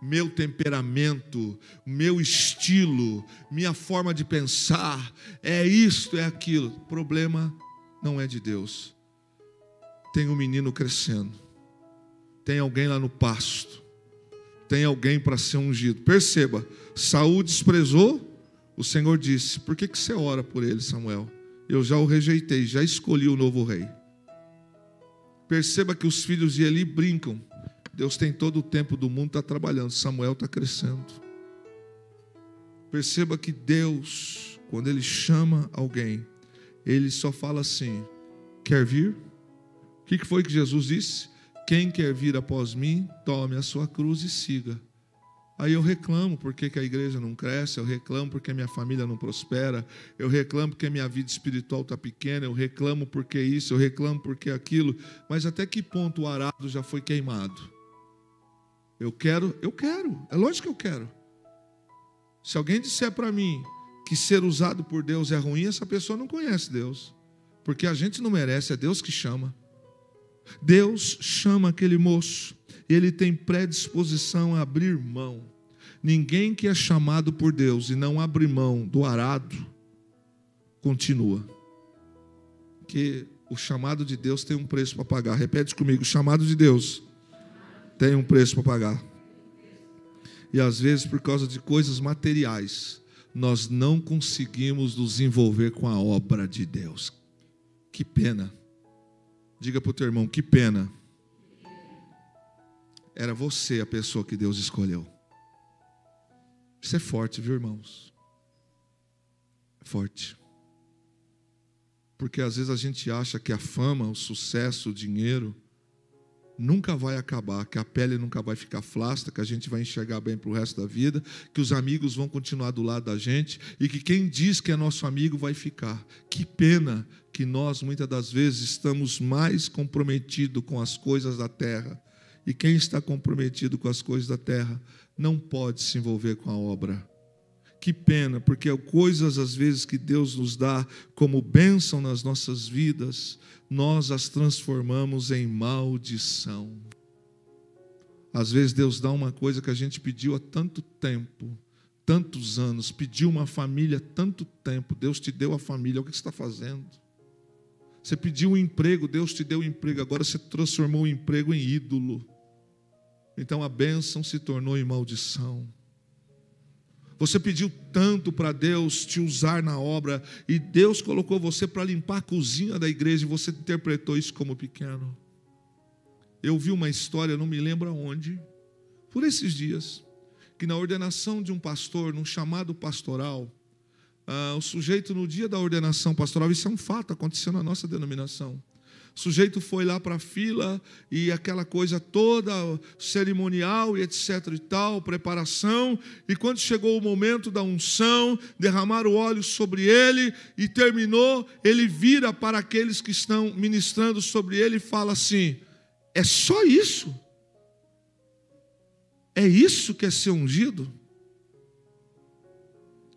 Speaker 1: meu temperamento, meu estilo, minha forma de pensar, é isto, é aquilo. O problema não é de Deus. Tem um menino crescendo, tem alguém lá no pasto, tem alguém para ser ungido. Perceba, Saul desprezou, o Senhor disse: por que você ora por ele, Samuel? Eu já o rejeitei, já escolhi o novo rei. Perceba que os filhos de Eli brincam. Deus tem todo o tempo do mundo, está trabalhando. Samuel está crescendo. Perceba que Deus, quando Ele chama alguém, Ele só fala assim: quer vir? O que foi que Jesus disse? Quem quer vir após mim, tome a sua cruz e siga. Aí eu reclamo porque que a igreja não cresce, eu reclamo porque a minha família não prospera, eu reclamo porque a minha vida espiritual está pequena, eu reclamo porque isso, eu reclamo porque aquilo. Mas até que ponto o arado já foi queimado? Eu quero, é lógico que eu quero. Se alguém disser para mim que ser usado por Deus é ruim, essa pessoa não conhece Deus, porque a gente não merece, é Deus que chama. Deus chama aquele moço, e ele tem predisposição a abrir mão. Ninguém que é chamado por Deus e não abre mão do arado, continua. Porque o chamado de Deus tem um preço para pagar. Repete comigo: o chamado de Deus tem um preço para pagar. E às vezes, por causa de coisas materiais, nós não conseguimos nos envolver com a obra de Deus. Que pena. Diga para o teu irmão: que pena. Era você a pessoa que Deus escolheu. Isso é forte, viu, irmãos? É forte. Porque às vezes a gente acha que a fama, o sucesso, o dinheiro nunca vai acabar, que a pele nunca vai ficar flácida, que a gente vai enxergar bem para o resto da vida, que os amigos vão continuar do lado da gente e que quem diz que é nosso amigo vai ficar. Que pena que nós, muitas das vezes, estamos mais comprometidos com as coisas da terra. E quem está comprometido com as coisas da terra não pode se envolver com a obra. Que pena, porque coisas às vezes que Deus nos dá como bênção nas nossas vidas, nós as transformamos em maldição. Às vezes Deus dá uma coisa que a gente pediu há tanto tempo, tantos anos, pediu uma família há tanto tempo, Deus te deu a família, o que você está fazendo? Você pediu um emprego, Deus te deu um emprego, agora você transformou o emprego em ídolo. Então a bênção se tornou em maldição. Você pediu tanto para Deus te usar na obra, e Deus colocou você para limpar a cozinha da igreja, e você interpretou isso como pequeno. Eu vi uma história, não me lembro aonde, por esses dias, que na ordenação de um pastor, num chamado pastoral, o sujeito no dia da ordenação pastoral, isso é um fato, aconteceu na nossa denominação. O sujeito foi lá para a fila e aquela coisa toda, cerimonial e etc e tal, preparação. E quando chegou o momento da unção, derramaram o óleo sobre ele e terminou, ele vira para aqueles que estão ministrando sobre ele e fala assim: é só isso? É isso que é ser ungido?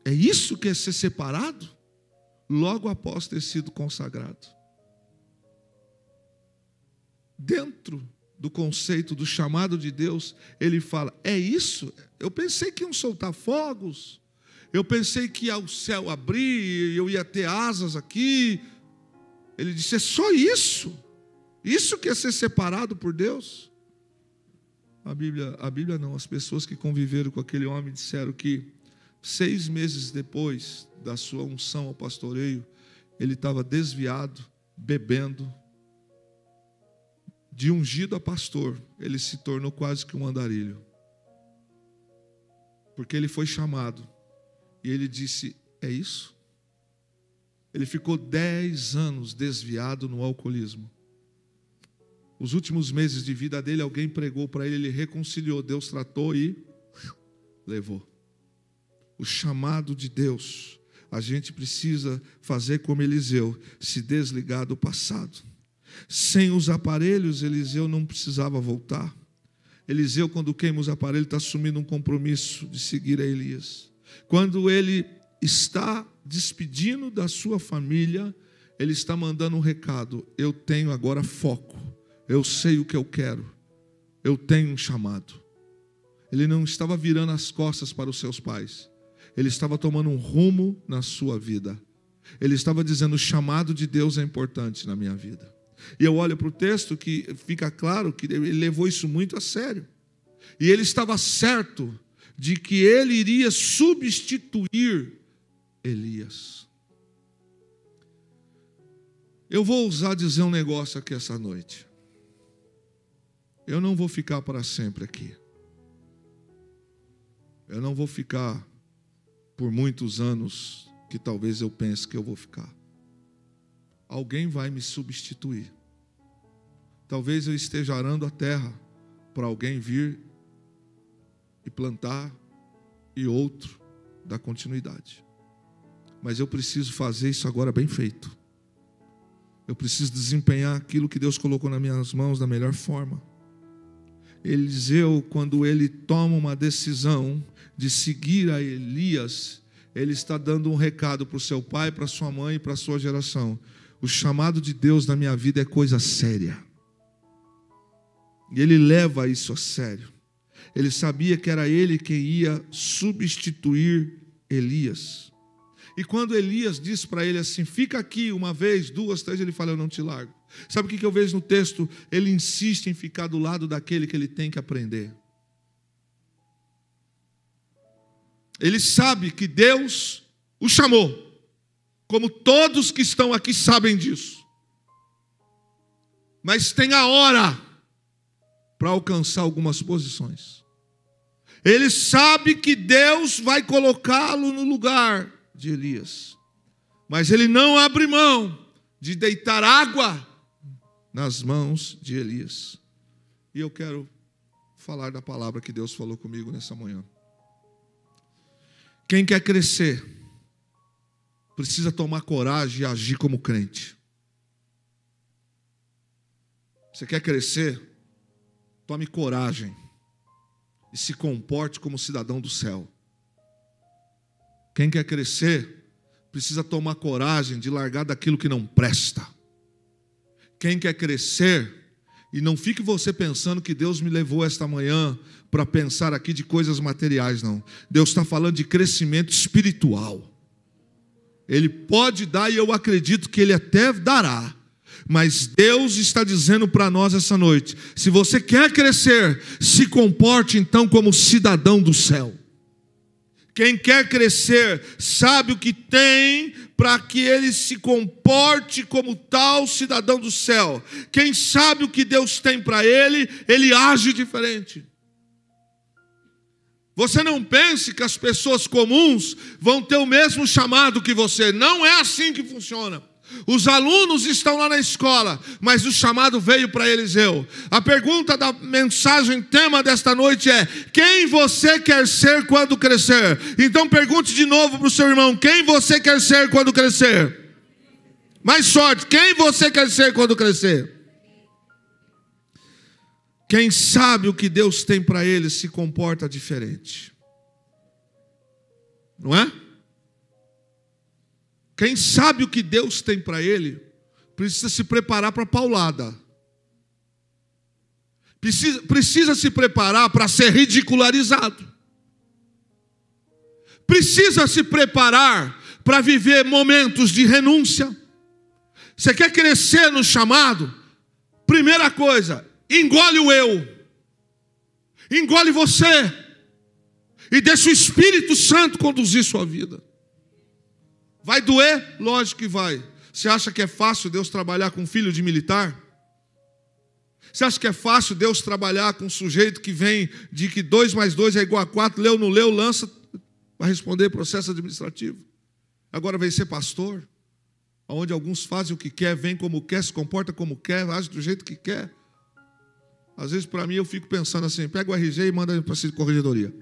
Speaker 1: É isso que é ser separado? Logo após ter sido consagrado. Dentro do conceito do chamado de Deus, ele fala: é isso? Eu pensei que iam soltar fogos, eu pensei que ia o céu abrir, eu ia ter asas aqui. Ele disse: é só isso? Isso que é ser separado por Deus? A Bíblia não, as pessoas que conviveram com aquele homem disseram que 6 meses depois da sua unção ao pastoreio, ele estava desviado, bebendo. De ungido a pastor, ele se tornou quase que um andarilho. Porque ele foi chamado. E ele disse: é isso? Ele ficou 10 anos desviado no alcoolismo. Os últimos meses de vida dele, alguém pregou para ele, ele reconciliou, Deus tratou e levou. O chamado de Deus, a gente precisa fazer como Eliseu, se desligar do passado. Sem os aparelhos, Eliseu não precisava voltar. Eliseu, quando queima os aparelhos, está assumindo um compromisso de seguir a Elias. Quando ele está despedindo da sua família, ele está mandando um recado: eu tenho agora foco, eu sei o que eu quero, eu tenho um chamado. Ele não estava virando as costas para os seus pais. Ele estava tomando um rumo na sua vida. Ele estava dizendo: o chamado de Deus é importante na minha vida. E eu olho para o texto que fica claro que ele levou isso muito a sério. E ele estava certo de que ele iria substituir Elias. Eu vou ousar dizer um negócio aqui essa noite. Eu não vou ficar para sempre aqui. Eu não vou ficar por muitos anos que talvez eu pense que eu vou ficar. Alguém vai me substituir. Talvez eu esteja arando a terra para alguém vir e plantar e outro dar continuidade. Mas eu preciso fazer isso agora bem feito. Eu preciso desempenhar aquilo que Deus colocou nas minhas mãos da melhor forma. Eliseu, quando ele toma uma decisão de seguir a Elias, ele está dando um recado para o seu pai, para a sua mãe e para a sua geração. O chamado de Deus na minha vida é coisa séria. E ele leva isso a sério. Ele sabia que era ele quem ia substituir Elias. E quando Elias disse para ele assim: fica aqui uma vez, duas, três, ele fala: eu não te largo. Sabe o que eu vejo no texto? Ele insiste em ficar do lado daquele que ele tem que aprender. Ele sabe que Deus o chamou, como todos que estão aqui sabem disso. Mas tem a hora para alcançar algumas posições. Ele sabe que Deus vai colocá-lo no lugar de Elias. Mas ele não abre mão de deitar água nas mãos de Elias. E eu quero falar da palavra que Deus falou comigo nessa manhã. Quem quer crescer precisa tomar coragem e agir como crente. Você quer crescer? Tome coragem e se comporte como cidadão do céu. Quem quer crescer precisa tomar coragem de largar daquilo que não presta. Quem quer crescer, e não fique você pensando que Deus me levou esta manhã para pensar aqui de coisas materiais, não. Deus está falando de crescimento espiritual. Ele pode dar, e eu acredito que Ele até dará. Mas Deus está dizendo para nós essa noite: se você quer crescer, se comporte então como cidadão do céu. Quem quer crescer sabe o que tem para que ele se comporte como tal cidadão do céu. Quem sabe o que Deus tem para ele, ele age diferente. Você não pense que as pessoas comuns vão ter o mesmo chamado que você. Não é assim que funciona. Os alunos estão lá na escola, mas o chamado veio para Eliseu. A pergunta da mensagem tema desta noite é: quem você quer ser quando crescer? Então pergunte de novo para o seu irmão: quem você quer ser quando crescer? Mais sorte, quem você quer ser quando crescer? Quem sabe o que Deus tem para ele se comporta diferente. Não é? Quem sabe o que Deus tem para ele, precisa se preparar para a paulada. Precisa se preparar para ser ridicularizado. Precisa se preparar para viver momentos de renúncia. Você quer crescer no chamado? Primeira coisa, engole o eu. Engole você. E deixa o Espírito Santo conduzir sua vida. Vai doer? Lógico que vai. Você acha que é fácil Deus trabalhar com filho de militar? Você acha que é fácil Deus trabalhar com um sujeito que vem de que 2 mais 2 é igual a 4, leu, não leu, lança, vai responder processo administrativo? Agora vem ser pastor, onde alguns fazem o que quer, vem como quer, se comporta como quer, age do jeito que quer. Às vezes para mim eu fico pensando assim: pega o RG e manda para a corregedoria.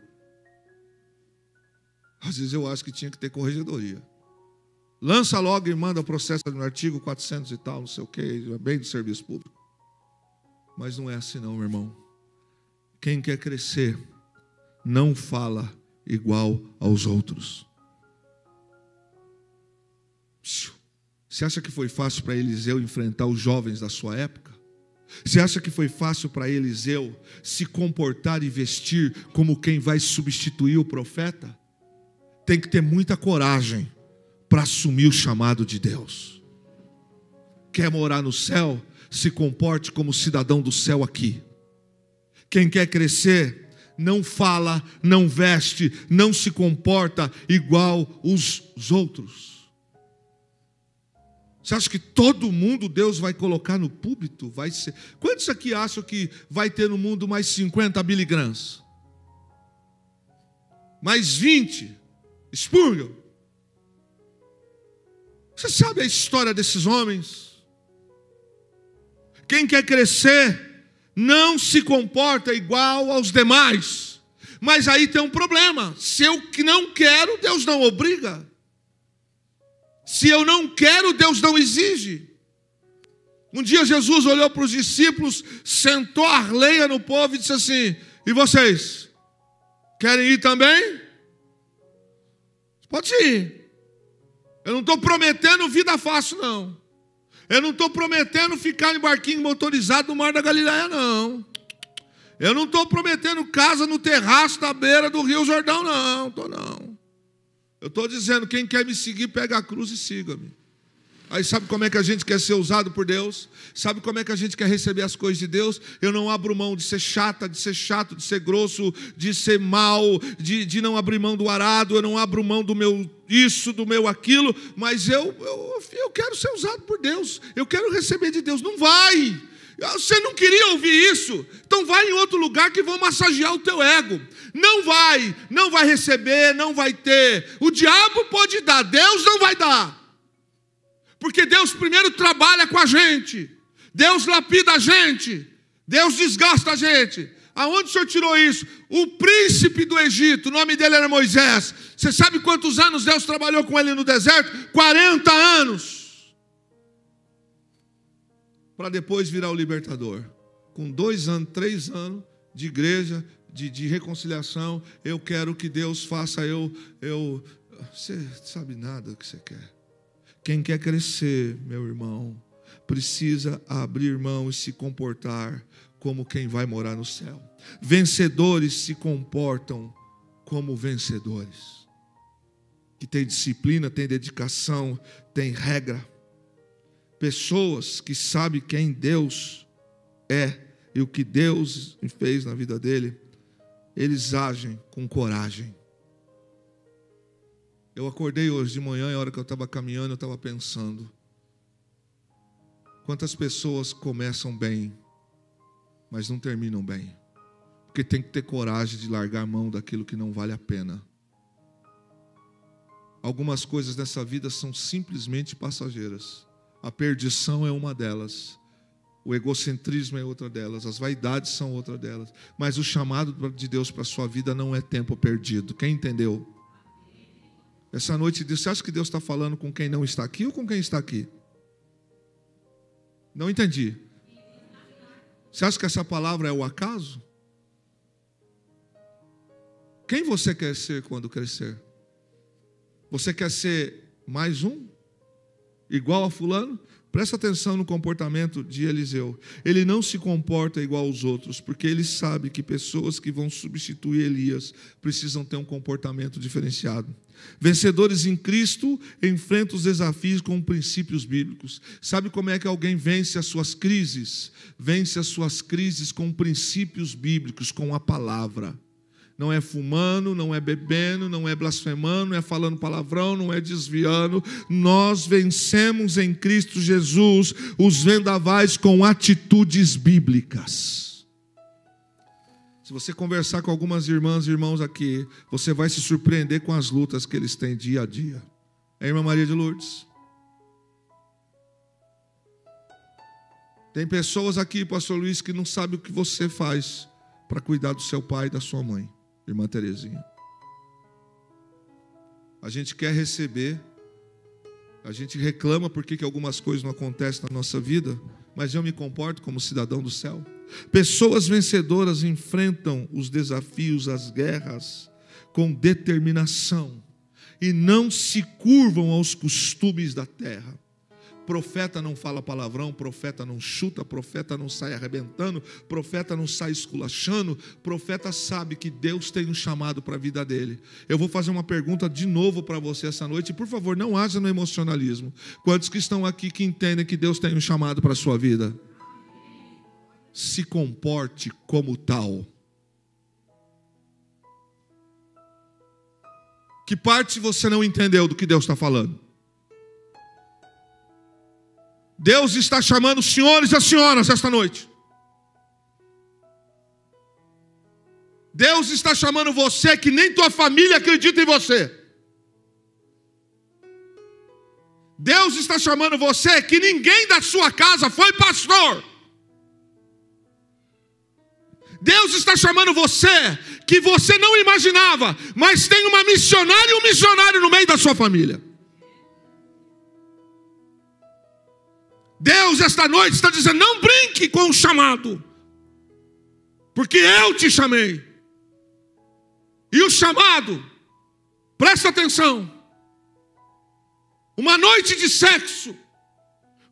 Speaker 1: Às vezes eu acho que tinha que ter corregedoria. Lança logo e manda o processo no artigo 400 e tal, não sei o que, bem do serviço público. Mas não é assim não, meu irmão. Quem quer crescer não fala igual aos outros. Você acha que foi fácil para Eliseu enfrentar os jovens da sua época? Você acha que foi fácil para Eliseu se comportar e vestir como quem vai substituir o profeta? Tem que ter muita coragem para assumir o chamado de Deus. Quer morar no céu? Se comporte como cidadão do céu aqui. Quem quer crescer, não fala, não veste, não se comporta igual os outros. Você acha que todo mundo Deus vai colocar no púlpito? Vai ser. Quantos aqui acham que vai ter no mundo mais 50 Billy Grahams? Mais 20 Spurgeon? Você sabe a história desses homens? Quem quer crescer não se comporta igual aos demais. Mas aí tem um problema. Se eu não quero, Deus não obriga. Se eu não quero, Deus não exige. Um dia Jesus olhou para os discípulos, sentou a lenha no povo e disse assim: e vocês? Querem ir também? Pode ir. Eu não estou prometendo vida fácil, não. Eu não estou prometendo ficar em barquinho motorizado no Mar da Galileia, não. Eu não estou prometendo casa no terraço da beira do Rio Jordão, não. Estou não. Eu estou dizendo, quem quer me seguir, pega a cruz e siga-me. Aí sabe como é que a gente quer ser usado por Deus? Sabe como é que a gente quer receber as coisas de Deus? Eu não abro mão de ser chata, de ser chato, de ser grosso, de ser mal, de não abrir mão do arado, eu não abro mão do meu isso, do meu aquilo, mas eu quero ser usado por Deus, eu quero receber de Deus. Não vai! Você não queria ouvir isso? Então vai em outro lugar que vão massagear o teu ego. Não vai receber, não vai ter. O diabo pode dar, Deus não vai dar. Porque Deus primeiro trabalha com a gente. Deus lapida a gente. Deus desgasta a gente. Aonde o Senhor tirou isso? O príncipe do Egito, o nome dele era Moisés. Você sabe quantos anos Deus trabalhou com ele no deserto? 40 anos. Para depois virar o libertador. Com 2 anos, 3 anos de igreja, de reconciliação, eu quero que Deus faça você sabe nada do que você quer. Quem quer crescer, meu irmão, precisa abrir mão e se comportar como quem vai morar no céu. Vencedores se comportam como vencedores. Que tem disciplina, tem dedicação, tem regra. Pessoas que sabem quem Deus é e o que Deus fez na vida dele, eles agem com coragem. Eu acordei hoje de manhã, e a hora que eu estava caminhando, eu estava pensando: quantas pessoas começam bem, mas não terminam bem? Porque tem que ter coragem de largar a mão daquilo que não vale a pena. Algumas coisas nessa vida são simplesmente passageiras. A perdição é uma delas. O egocentrismo é outra delas. As vaidades são outra delas. Mas o chamado de Deus para a sua vida não é tempo perdido. Quem entendeu? Essa noite, você acha que Deus está falando com quem não está aqui ou com quem está aqui? Não entendi. Você acha que essa palavra é o acaso? Quem você quer ser quando crescer? Você quer ser mais um? Igual a fulano? Presta atenção no comportamento de Eliseu. Ele não se comporta igual aos outros, porque ele sabe que pessoas que vão substituir Elias precisam ter um comportamento diferenciado. Vencedores em Cristo enfrentam os desafios com princípios bíblicos. Sabe como é que alguém vence as suas crises? Vence as suas crises com princípios bíblicos, com a palavra. Não é fumando, não é bebendo, não é blasfemando, não é falando palavrão, não é desviando. Nós vencemos em Cristo Jesus os vendavais com atitudes bíblicas. Se você conversar com algumas irmãs e irmãos aqui, você vai se surpreender com as lutas que eles têm dia a dia. É, irmã Maria de Lourdes? Tem pessoas aqui, pastor Luiz, que não sabem o que você faz para cuidar do seu pai e da sua mãe. Irmã Terezinha, a gente quer receber, a gente reclama porque que algumas coisas não acontecem na nossa vida, mas eu me comporto como cidadão do céu. Pessoas vencedoras enfrentam os desafios, as guerras, com determinação e não se curvam aos costumes da terra. Profeta não fala palavrão, profeta não chuta, profeta não sai arrebentando, profeta não sai esculachando, profeta sabe que Deus tem um chamado para a vida dele. Eu vou fazer uma pergunta de novo para você essa noite, e por favor, não haja no emocionalismo. Quantos que estão aqui que entendem que Deus tem um chamado para a sua vida? Se comporte como tal. Que parte você não entendeu do que Deus está falando? Deus está chamando os senhores e as senhoras esta noite. Deus está chamando você que nem tua família acredita em você. Deus está chamando você que ninguém da sua casa foi pastor. Deus está chamando você que você não imaginava, mas tem uma missionária e um missionário no meio da sua família. Deus esta noite está dizendo, não brinque com o chamado, porque eu te chamei. E o chamado, presta atenção, uma noite de sexo,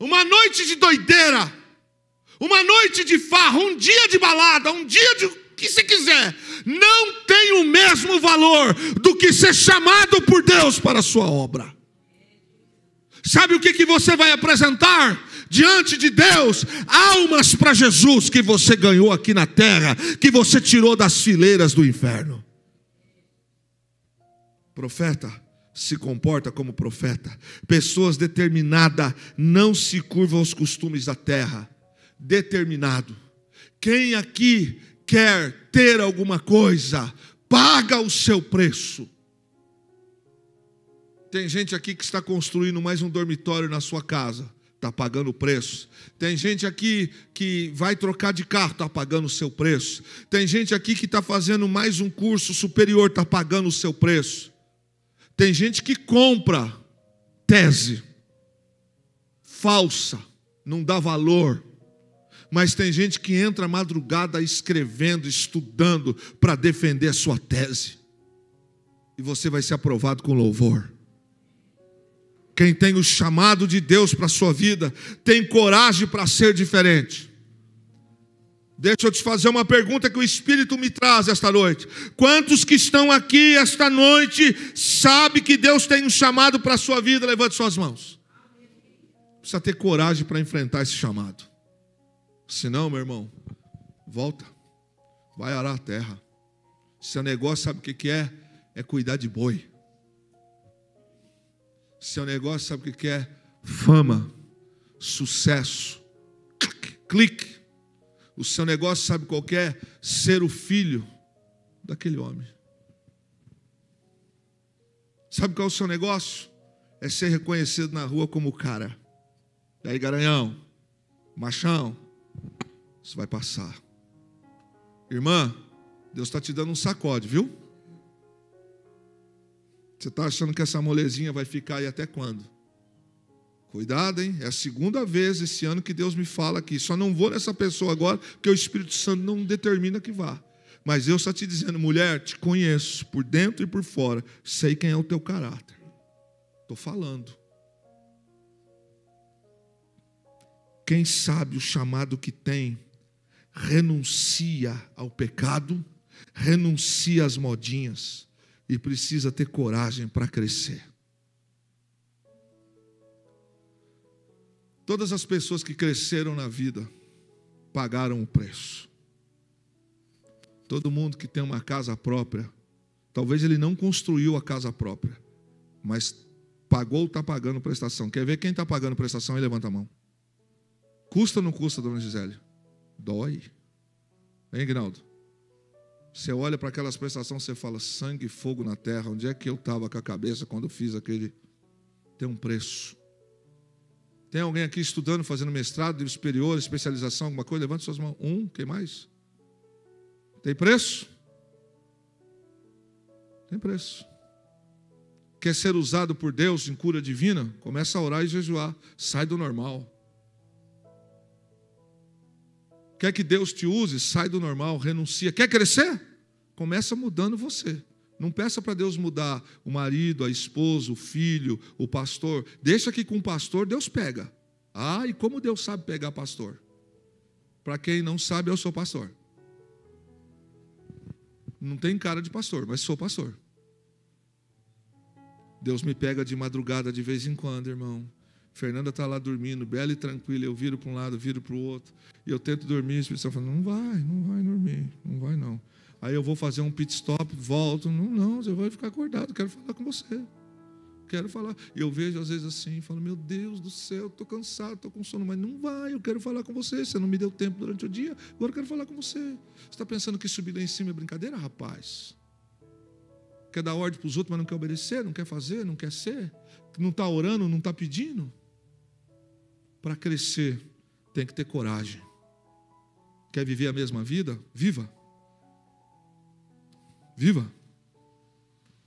Speaker 1: uma noite de doideira, uma noite de farra, um dia de balada, um dia de o que você quiser, não tem o mesmo valor do que ser chamado por Deus para a sua obra. Sabe o que você vai apresentar diante de Deus? Almas para Jesus que você ganhou aqui na terra, que você tirou das fileiras do inferno. Profeta se comporta como profeta. Pessoas determinadas não se curvam aos costumes da terra. Determinado. Quem aqui quer ter alguma coisa, paga o seu preço. Tem gente aqui que está construindo mais um dormitório na sua casa, está pagando o preço. Tem gente aqui que vai trocar de carro, está pagando o seu preço. Tem gente aqui que está fazendo mais um curso superior, está pagando o seu preço. Tem gente que compra tese falsa, não dá valor. Mas tem gente que entra madrugada escrevendo, estudando para defender a sua tese. E você vai ser aprovado com louvor. Quem tem o chamado de Deus para a sua vida, tem coragem para ser diferente. Deixa eu te fazer uma pergunta que o Espírito me traz esta noite. Quantos que estão aqui esta noite sabem que Deus tem um chamado para a sua vida? Levante suas mãos. Precisa ter coragem para enfrentar esse chamado. Senão, meu irmão, volta, vai arar a terra. Seu negócio, sabe o que é? É cuidar de boi. Seu negócio, sabe o que é? Fama, sucesso, clique. O seu negócio, sabe qual que é? Ser o filho daquele homem. Sabe qual é o seu negócio? É ser reconhecido na rua como o cara. E aí, garanhão, machão, isso vai passar. Irmã, Deus está te dando um sacode, viu? Você está achando que essa molezinha vai ficar aí até quando? Cuidado, hein? É a segunda vez esse ano que Deus me fala aqui. Só não vou nessa pessoa agora, porque o Espírito Santo não determina que vá. Mas Deus está te dizendo, mulher, te conheço, por dentro e por fora. Sei quem é o teu caráter. Estou falando. Quem sabe o chamado que tem, renuncia ao pecado, renuncia às modinhas e precisa ter coragem para crescer. Todas as pessoas que cresceram na vida pagaram o preço. Todo mundo que tem uma casa própria, talvez ele não construiu a casa própria, mas pagou ou está pagando prestação. Quer ver quem está pagando prestação? Aí levanta a mão. Custa ou não custa, dona Gisele? Dói. Hein, Guinaldo? Você olha para aquelas prestações, você fala, sangue e fogo na terra, onde é que eu estava com a cabeça quando eu fiz aquele? Tem um preço. Tem alguém aqui estudando, fazendo mestrado, nível superior, especialização, alguma coisa? Levante suas mãos. Quem mais? Tem preço? Tem preço. Quer ser usado por Deus em cura divina? Começa a orar e jejuar. Sai do normal. Quer que Deus te use? Sai do normal, renuncia. Quer crescer? Começa mudando você. Não peça para Deus mudar o marido, a esposa, o filho, o pastor. Deixa que com o pastor Deus pega. Ah, e como Deus sabe pegar pastor? Para quem não sabe, eu sou pastor. Não tem cara de pastor, mas sou pastor. Deus me pega de madrugada de vez em quando, irmão. Fernanda está lá dormindo, bela e tranquila. Eu viro para um lado, viro para o outro. E eu tento dormir. E o Espírito Santo fala, não vai dormir. Não vai não. Aí eu vou fazer um pit stop, volto. Não, você vai ficar acordado. Quero falar com você. Quero falar. E eu vejo às vezes assim, falo, meu Deus do céu, estou cansado, estou com sono. Mas não vai, eu quero falar com você. Você não me deu tempo durante o dia. Agora eu quero falar com você. Você está pensando que subir lá em cima é brincadeira, rapaz? Quer dar ordem para os outros, mas não quer obedecer, não quer fazer, não quer ser? Não está orando, não está pedindo? Para crescer, tem que ter coragem. Quer viver a mesma vida? Viva. Viva.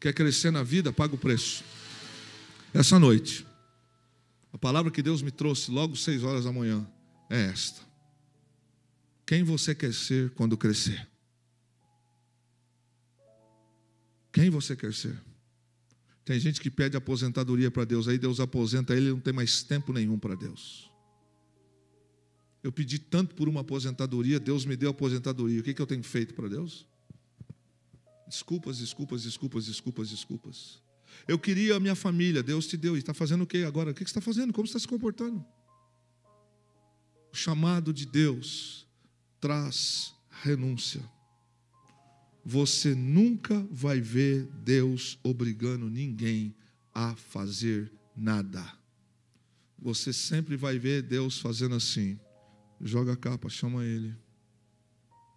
Speaker 1: Quer crescer na vida? Paga o preço. Essa noite, a palavra que Deus me trouxe logo 6 horas da manhã é esta. Quem você quer ser quando crescer? Quem você quer ser? Tem gente que pede aposentadoria para Deus, aí Deus aposenta ele, não tem mais tempo nenhum para Deus. Eu pedi tanto por uma aposentadoria, Deus me deu aposentadoria. O que eu tenho feito para Deus? Desculpas. Eu queria a minha família, Deus te deu. E está fazendo o que agora? O que você está fazendo? Como você está se comportando? O chamado de Deus traz renúncia. Você nunca vai ver Deus obrigando ninguém a fazer nada. Você sempre vai ver Deus fazendo assim. Joga a capa, chama ele.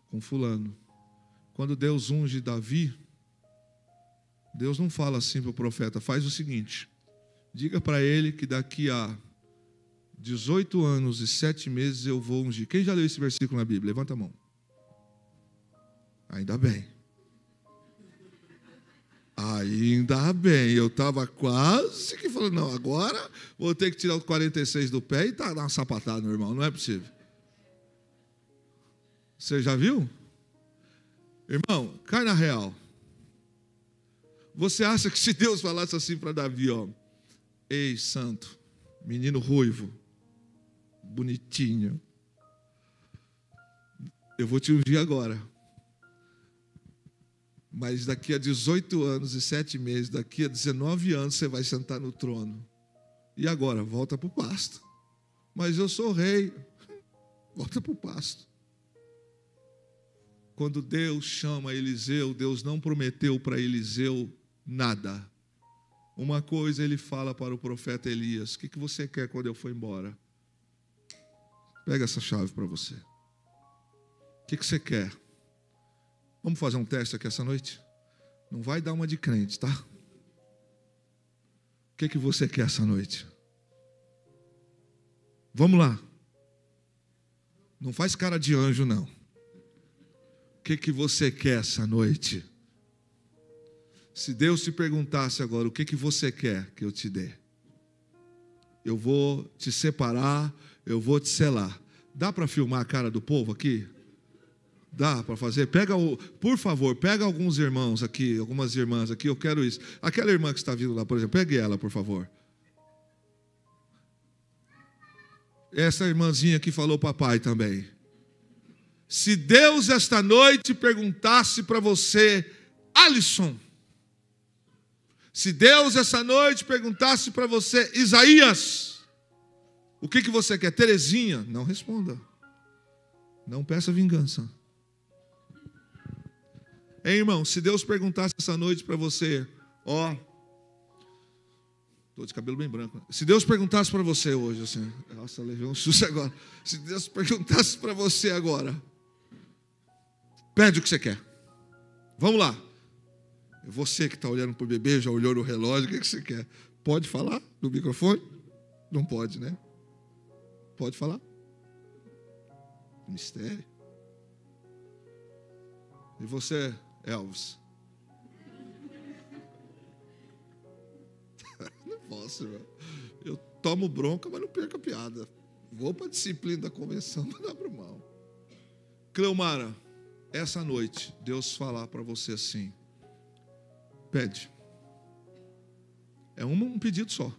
Speaker 1: Com fulano. Quando Deus unge Davi, Deus não fala assim para o profeta, faz o seguinte, diga para ele que daqui a 18 anos e 7 meses eu vou ungir. Quem já leu esse versículo na Bíblia? Levanta a mão. Ainda bem. Ainda bem. Eu estava quase que falando, não, agora vou ter que tirar o 46 do pé e dar uma sapatada, meu irmão. Não é possível. Você já viu? Irmão, cai na real. Você acha que se Deus falasse assim para Davi, ó, ei, santo, menino ruivo, bonitinho, eu vou te ungir agora. Mas daqui a 18 anos e 7 meses, daqui a 19 anos, você vai sentar no trono. E agora? Volta para o pasto. Mas eu sou rei. Volta para o pasto. Quando Deus chama Eliseu, Deus não prometeu para Eliseu nada. Uma coisa ele fala para o profeta Elias: o que você quer quando eu for embora? Pega essa chave para você. O que você quer? Vamos fazer um teste aqui essa noite? Não vai dar uma de crente, tá? O que você quer essa noite? Vamos lá. Não faz cara de anjo, não. O que você quer essa noite? Se Deus te perguntasse agora, o que você quer que eu te dê? Eu vou te separar, eu vou te selar. Dá para filmar a cara do povo aqui? Dá para fazer? Por favor, pega alguns irmãos aqui, algumas irmãs aqui, eu quero isso. Aquela irmã que está vindo lá, por exemplo, pegue ela, por favor. Essa irmãzinha que falou papai também. Se Deus esta noite perguntasse para você, Alisson, se Deus essa noite perguntasse para você, Isaías, o que você quer? Terezinha, não responda. Não peça vingança. Hein, irmão, se Deus perguntasse essa noite para você, ó, estou de cabelo bem branco. Se Deus perguntasse para você hoje, assim, nossa, levei um susto agora. Se Deus perguntasse para você agora, pede o que você quer. Vamos lá. É você que está olhando para o bebê, já olhou no relógio, o que você quer? Pode falar no microfone? Não pode, né? Pode falar? Mistério. E você, Elvis? Não posso, irmão. Eu tomo bronca, mas não perco a piada. Vou para a disciplina da convenção, mas não abro mão. Cleomara, essa noite, Deus falar para você assim, pede. É um pedido só.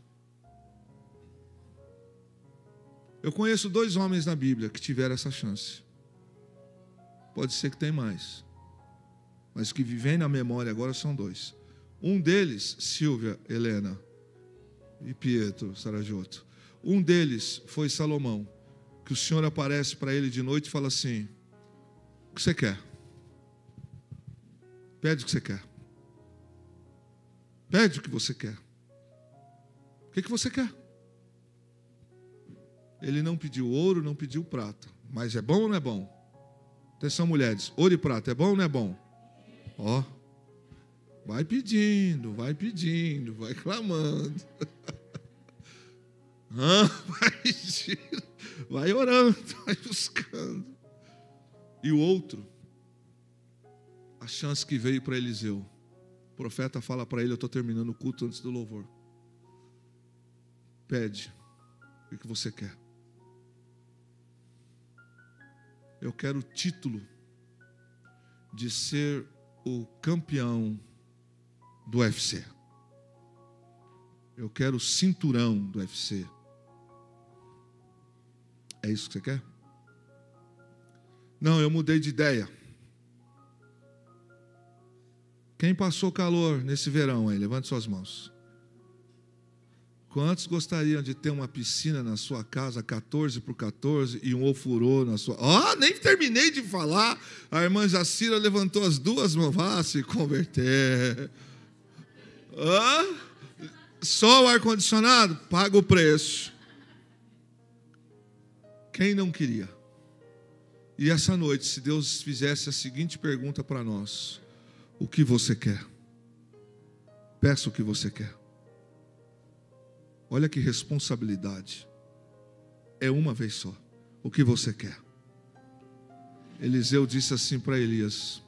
Speaker 1: Eu conheço 2 homens na Bíblia que tiveram essa chance. Pode ser que tem mais. Mas que vivem na memória agora são 2. Um deles, Silvia, Helena e Pietro Saragiotto. Um deles foi Salomão, que o Senhor aparece para ele de noite e fala assim: o que você quer? Pede o que você quer. Pede o que você quer. O que você quer? Ele não pediu ouro, não pediu prata. Mas é bom ou não é bom? Atenção, mulheres. Ouro e prata, é bom ou não é bom? Ó. Vai pedindo, vai clamando. Vai pedindo, vai orando, vai buscando. E o outro, a chance que veio para Eliseu. O profeta fala para ele: eu estou terminando o culto antes do louvor. Pede o que você quer. Eu quero o título de ser o campeão do UFC. Eu quero o cinturão do UFC. É isso que você quer? Não, eu mudei de ideia. Quem passou calor nesse verão aí? Levante suas mãos. Quantos gostariam de ter uma piscina na sua casa 14x14 e um ofurô na sua... Nem terminei de falar. A irmã Jacira levantou as 2 mãos. Vá se converter. Só o ar-condicionado? Paga o preço. Quem não queria? E essa noite, se Deus fizesse a seguinte pergunta para nós: o que você quer? Peça o que você quer. Olha que responsabilidade. É uma vez só. O que você quer? Eliseu disse assim para Elias: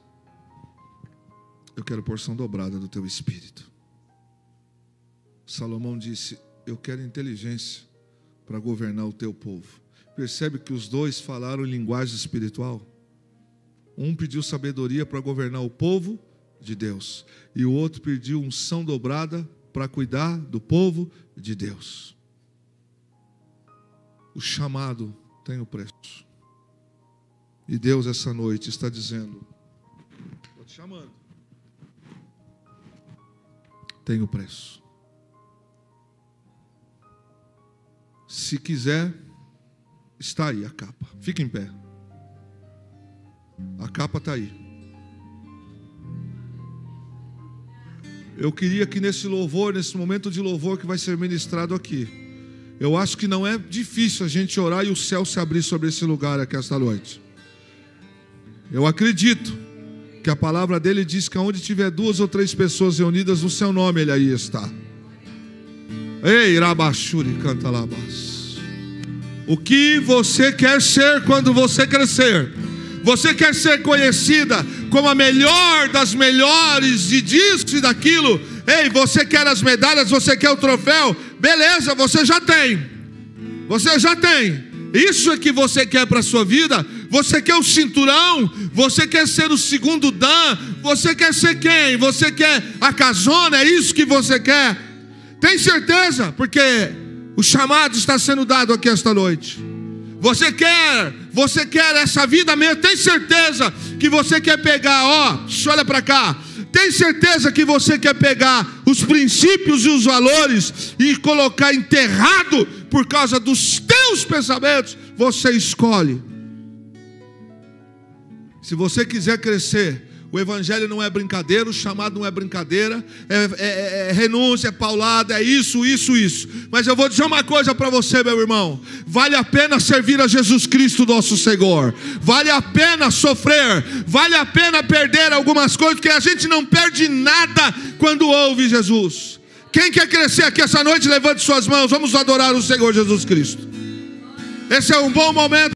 Speaker 1: eu quero porção dobrada do teu espírito. Salomão disse: eu quero inteligência para governar o teu povo. Percebe que os 2 falaram em linguagem espiritual? Um pediu sabedoria para governar o povo de Deus, e o outro pediu unção dobrada para cuidar do povo de Deus. O chamado tem o preço. E Deus essa noite está dizendo: estou te chamando. Tem o preço. Se quiser, está aí a capa. Fica em pé. A capa está aí. Eu queria que nesse louvor, nesse momento de louvor que vai ser ministrado aqui, eu acho que não é difícil a gente orar e o céu se abrir sobre esse lugar aqui esta noite. Eu acredito que a palavra dele diz que onde tiver 2 ou 3 pessoas reunidas no seu nome, ele aí está. Ei, Rabachuri, canta labas. O que você quer ser quando você crescer? Você quer ser conhecida como a melhor das melhores e disso e daquilo? Ei, você quer as medalhas, você quer o troféu? Beleza, você já tem. Você já tem. Isso é que você quer para a sua vida? Você quer o cinturão? Você quer ser o segundo Dan? Você quer ser quem? Você quer a casona? É isso que você quer? Tem certeza? Porque o chamado está sendo dado aqui esta noite. Você quer essa vida mesmo? Tem certeza que você quer pegar, olha para cá. Tem certeza que você quer pegar os princípios e os valores e colocar enterrado por causa dos teus pensamentos? Você escolhe. Se você quiser crescer, o evangelho não é brincadeira, o chamado não é brincadeira, é renúncia, é paulada, é isso. Mas eu vou dizer uma coisa para você, meu irmão: vale a pena servir a Jesus Cristo, nosso Senhor. Vale a pena sofrer, vale a pena perder algumas coisas, porque a gente não perde nada quando ouve Jesus. Quem quer crescer aqui essa noite, levante suas mãos, vamos adorar o Senhor Jesus Cristo. Esse é um bom momento.